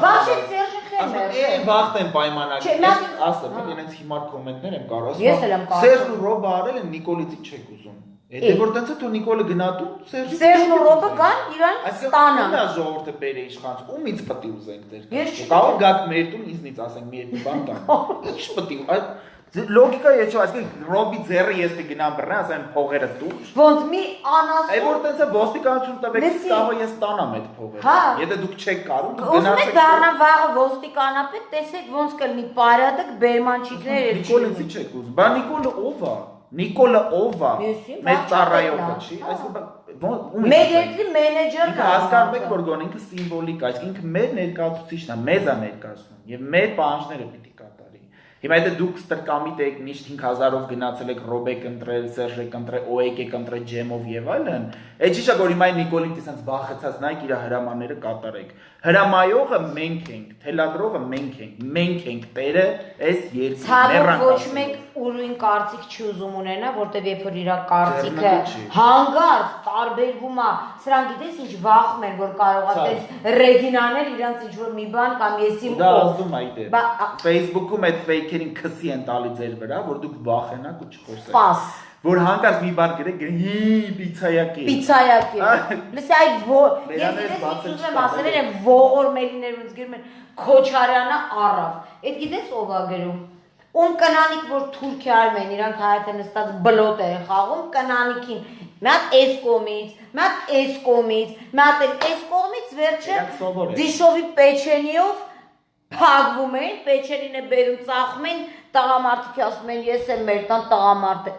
Բախի Սերժը խերջ։ Վախտ են պայմանագրել։ Ասեմ, իրենց հիմար կոմենտներ եմ կարող ասում։ Սերժն ու Ռոբը արել են Նիկոլիցի չեք ուզում։ Եթե որ տենց է թող Նիկոլը գնա դու Սերժն ու Ռոբը կան իրան ստանան։ Այսինքն նա ժողովուրդը բերի իշխանց, ումից պետք է ուզենք ձեր։ Կարող գաք մեր տուն ինձնից ասենք մի երկու բան տան։ Ինչ պետք է լոգիկա է չէ, այսինքն Ռոբի ձեռը ես կգնամ բռնեմ, ասեմ փողերը դու։ Ոնց մի անասուն։ Այ որ տենց է ոստիկանություն տվեք, կարող ես ստանամ այդ փողերը։ Եթե դուք չեք կարող, դուք գնացեք։ Ուզում եք դառնալ վաղը ոստիկանապետ, տեսեք ոնց կլինի պարադակ Բերմանչիկներ։ Նիկոլիցի չեք ուզում։ Բա Նիկոլը ով է։ Նիկոլը ով է։ Մեր ծառայողը չի, այսինքն մեր երկրի մենեջերն է։ Հասկանում եք որ գոնե ինքը սիմվոլիկ է, այսինքն ինքը մեր ներկայացուցիչն է, մեզ է ներկայացնում եւ մեր պահանջները պիտի կատարի։ Հիմա եթե դուք ստրկամիտ եք միշտ 5000-ով գնացել եք Ռոբեկ ընտրել, Սերժեք ընտրել, Օեկ եք ընտրել ջեմով եւ այլն, այդ չի որ հիմա Նիկոլին դեսած բախեցած նայեք իր հրամանները կատարեք։ Հրամայողը մենք ենք, թելադրողը մենք ենք տերը այս երկրի մեռան։ Ոչ մեկ ուրույն կարծիք չի ուզում ունենա, որտեվ երբ որ իր կարծիքը հանգարց տարբերվում է, սրանք գիտես ինչ վախում են, որ կարող է տես Ռեգինանել իրանց ինչ որ մի բան կամ եսիմ դա ազդում է իդե։ Facebook-ում այդ ֆեյքերին քսի են տալի ձեր վրա, որ դուք վախենաք ու չխոսեք։ Պաս որ հանկարծ մի բան գրեք, պիցայակի։ Լսի այ ես ուզում եմ ասել եմ ողորմելիներ ոնց գրում են Քոչարյանը առավ։ Այդ գիտես ով է գրում։ Ում կնանիկ որ Թուրքիայում են, իրանք հայաթե նստած բլոտ են խաղում կնանիկին։ Մի հատ էս կողմից, մի հատ էս կողմից, մի հատ էս կողմից վերջը Դիշովի պեչենիով փակվում են, պեչենին է բերում ծախում են, տղամարդիկ ասում են ես եմ մեր տան տղամարդը,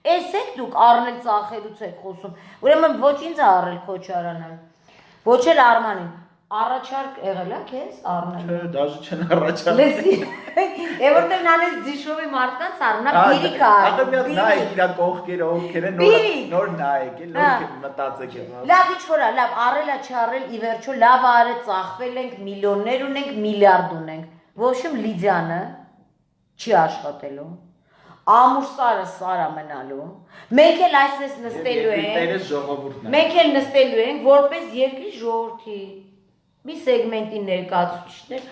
Էսեք դուք առնել ծախելուց եք խոսում։ Ուրեմն ոչ ինձ է առել Քոչարյանը, ոչ էլ Արմանին։ Առաջարկ եղել է քեզ առնել։ Չէ, դաժե չեն առաջարկ։ Լսի։ Եվ որտեղ նանես դիշովի մարդկանց առնա բիրիկ է։ Ահա մի հատ նայ իրա կողքերը ովքեր են նոր նայեք, նոր մտածեք եւ։ Լավ ինչ որ է, լավ առելա չառել ի վերջո լավ արել ծախվել ենք միլիոններ ունենք, միլիարդ ունենք։ Ոչմ Լիդիանը չի աշխատելու։ Ամուրսարը սարա մնալու։ Մենք էլ այսպես նստելու ենք։ Մենք էլ նստելու ենք որպես երկրի ժողովրդի մի սեգմենտի ներկայացուցիչներ,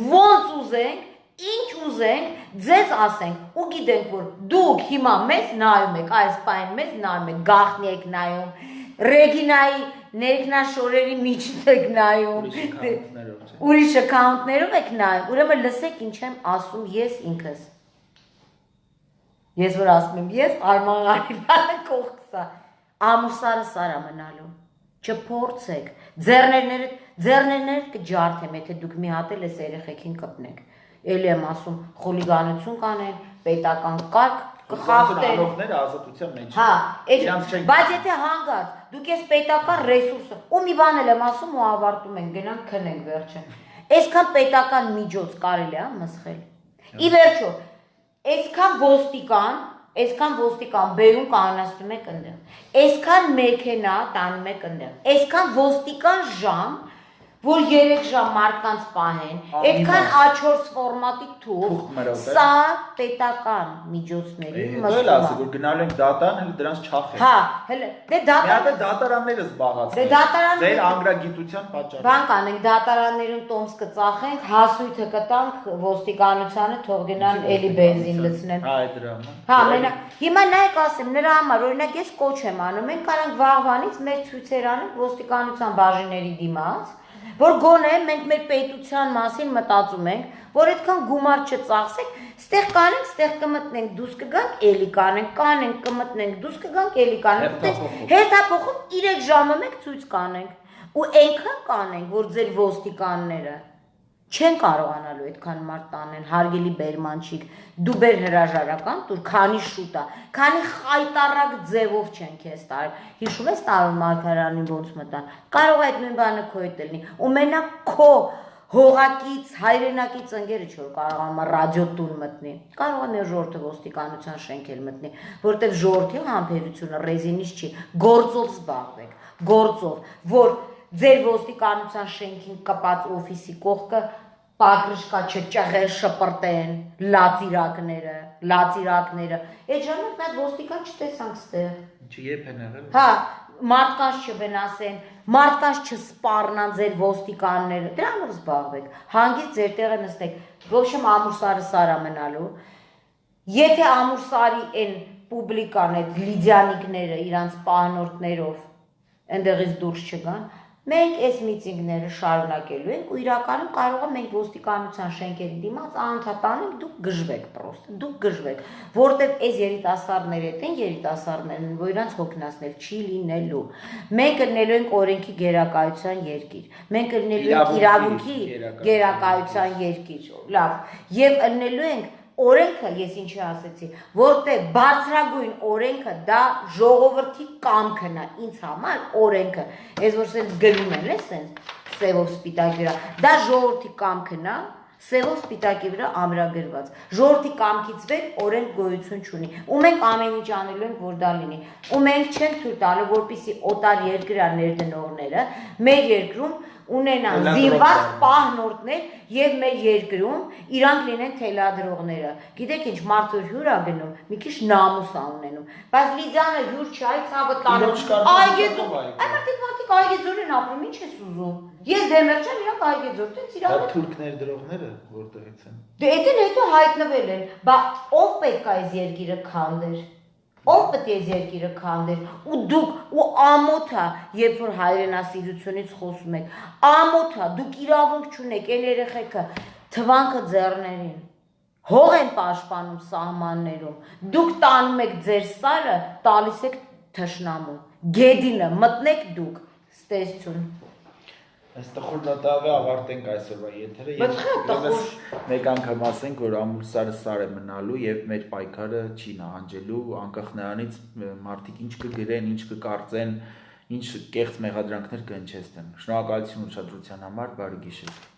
ոնց ուզենք, ինչ ուզենք, ձեզ ասենք ու գիտենք, որ դուք հիմա մեզ նայում եք, այս պայն մեզ նայում եք, գախնի եք նայում, Ռեգինայի ներքնաշորերի միջից եք նայում, ուրիշ account-ներով եք նայում, ուրեմն լսեք ինչ եմ ասում ես ինքս։ Ես որ ասում եմ, ես Արման Ղարիբյանը կողքսա, ամուսարը սարա մնալու, չփորձեք, ձեռներներդ կջարդեմ, եթե դուք մի հատ էլ ես երեխեքին կպնեք, էլի եմ ասում, խուլիգանություն կանեն, պետական կարգ կխախտեն, ազատության մեջ, բայց եթե հանգած, դուք ես պետական ռեսուրսը, ու մի բան էլ եմ ասում ու ավարտում ենք, գնանք քնենք վերջը, այսքան պետական միջոց կարելի է մսխել, ի վերջո, Այսքան ոստիկան բերում կանոնացնում եք ընդեղ, այսքան մեքենա տանում եք ընդեղ, այսքան ոստիկան ժամ, որ 3 ժամ մարդկանց պահեն, այդքան A4 ֆորմատի թուղթ, սա պետական միջոցների մսխում է։ Որ գնալու ենք դատարան, հենց դրանց չախենք։ Հա, հələ դե դատարանները զբաղացնեն։ Ձեր անգրագիտության պատճառով։ Բան կանենք, դատարաններում տոմս կծախենք, հասույթը կտանք ոստիկանությանը, թող գնան էլի բենզին լցնեն։ Հա, այդ դրա համար։ Հա, մենակ հիմա նայեք ասեմ, նրա համար օրինակ ես կոչ եմ անում, մենք կարանք վաղվանից մեր ցույցեր անենք ոստիկանության բաժինների դիմաց, որ գոնե մենք մեր պետության մասին մտածում ենք, որ այդքան գումար չծախսենք, ստեղ կանենք, ստեղ կմտնենք, դուրս կգանք, էլի կանենք, կմտնենք, դուրս կգանք, էլի կանենք, հերթափոխում 3 ժամը մեկ ցույց կանենք ու այնքան կանենք, որ ձեր ոստիկանները չեն կարողանալու այդքան մարդ տանեն, հարգելի բերմանչիկ, դու բեր հրաժարական տուր, քանի շուտ է, քանի խայտարակ ձևով չեն քեզ տարել, հիշում ես Տարոն Մարգարյանին ոնց մտան, կարող է այդ նույն բանը քո հետ լինի, ու մենակ քո հողակից, հայրենակից ընկերը չէ, որ կարողանում է ռադիոտուն մտնի, կարող է մեր ժողովրդը ոստիկանության շենք էլ մտնի, որտեղ ժողովրդի համբերությունը ռեզինից չի, գործով զբաղվեք, գործով, որ ձեր ոստիկանության շենքին կպած օֆիսի կողքը պագրշկա չճղեր շպրտեն, լացիրակները, այդ ժամանակ նա ոստիկան չտեսանք ստեղ։ Ինչի երբ են եղել։ Հա, մարդկանց չվնասեն, մարդկանց չսպառնան ձեր ոստիկանները, դրանով զբաղվեք, հանգիստ ձեր տեղը նստեք, ոչ եմ ամուրսարը սարա մնալու, եթե ամուրսարի են պուբլիկան, այդ լիդյանիկները իրանց պահնորդներով ընդեղից դուրս չգան, մենք այս միտինգները շարունակելու ենք ու իրականում կարող է մենք ոստիկանության շենքերի դիմաց անդադանենք, դուք գժվեք պրոստը, դուք գժվեք, որտեղ այս երիտասարդները են երիտասարդներն, որ իրանց հոգնածնել չի լինելու։ Մենք ելնելու ենք օրենքի գերակայության երկիր, մենք ելնելու ենք իրավունքի գերակայության երկիր, լավ, եւ ելնելու ենք օրենքը, ես ինչի ասեցի, որտեղ բարձրագույն օրենքը դա ժողովրդի կամքն է, ինձ համար օրենքը, ես որ սենց գրում են, սենց սևով սպիտակի վրա, դա ժողովրդի կամքն է, սևով սպիտակի վրա ամրագրված, ժողովրդի կամքից վեր օրենք գոյություն չունի, ու մենք ամեն ինչ անելու ենք, որ դա լինի, ու մենք չենք թույլ տալու, որպեսզի օտար երկրյա ներդնողները մեր երկրում ունենան զինված պահնորդներ եւ մեր երկրում իրանք լինեն թելադրողները։ Գիտեք ինչ, մարդը հյուր է գնում, մի քիչ նամուս է ունենում, բայց Լիդիանը հյուր չի, ցավը տանում։ Այգեձոր, մարդիկ այգեձոր են ապրում, ինչ ես ուզում։ Ես դեմեր չեմ, իրանք այգեձոր, տենց իրար։ Դա թուրք ներդրողները որտեղից են։ Դե այդեն հետո հայտնվել են, բա ով պետք է այս երկիրը քանդեր։ Ով պետք է այս երկիրը քանդեր, ու դուք ու ամոթա, երբ որ հայրենասիրությունից խոսում եք, ամոթա, դուք իրավունք չունեք, այն երեխեքը թվանքը ձեռներին, հող են պաշտպանում սահմաններում, դուք տանում եք ձեր սարը, տալիս եք թշնամուն, գեդինը մտնեք դուք, ստեսություն։ Այս տխուր նոտավը ավարտենք այսօրվա եթերը եւ մեկ անգամ ասենք, որ ամուսարը սար է մնալու եւ մեր պայքարը չի նահանջելու, անկախ նրանից մարդիկ ինչ կգրեն, ինչ կկարծեն, ինչ կեղծ մեղադրանքներ կհնչեցնեն։ Շնորհակալություն ուշադրության համար, բարի գիշեր։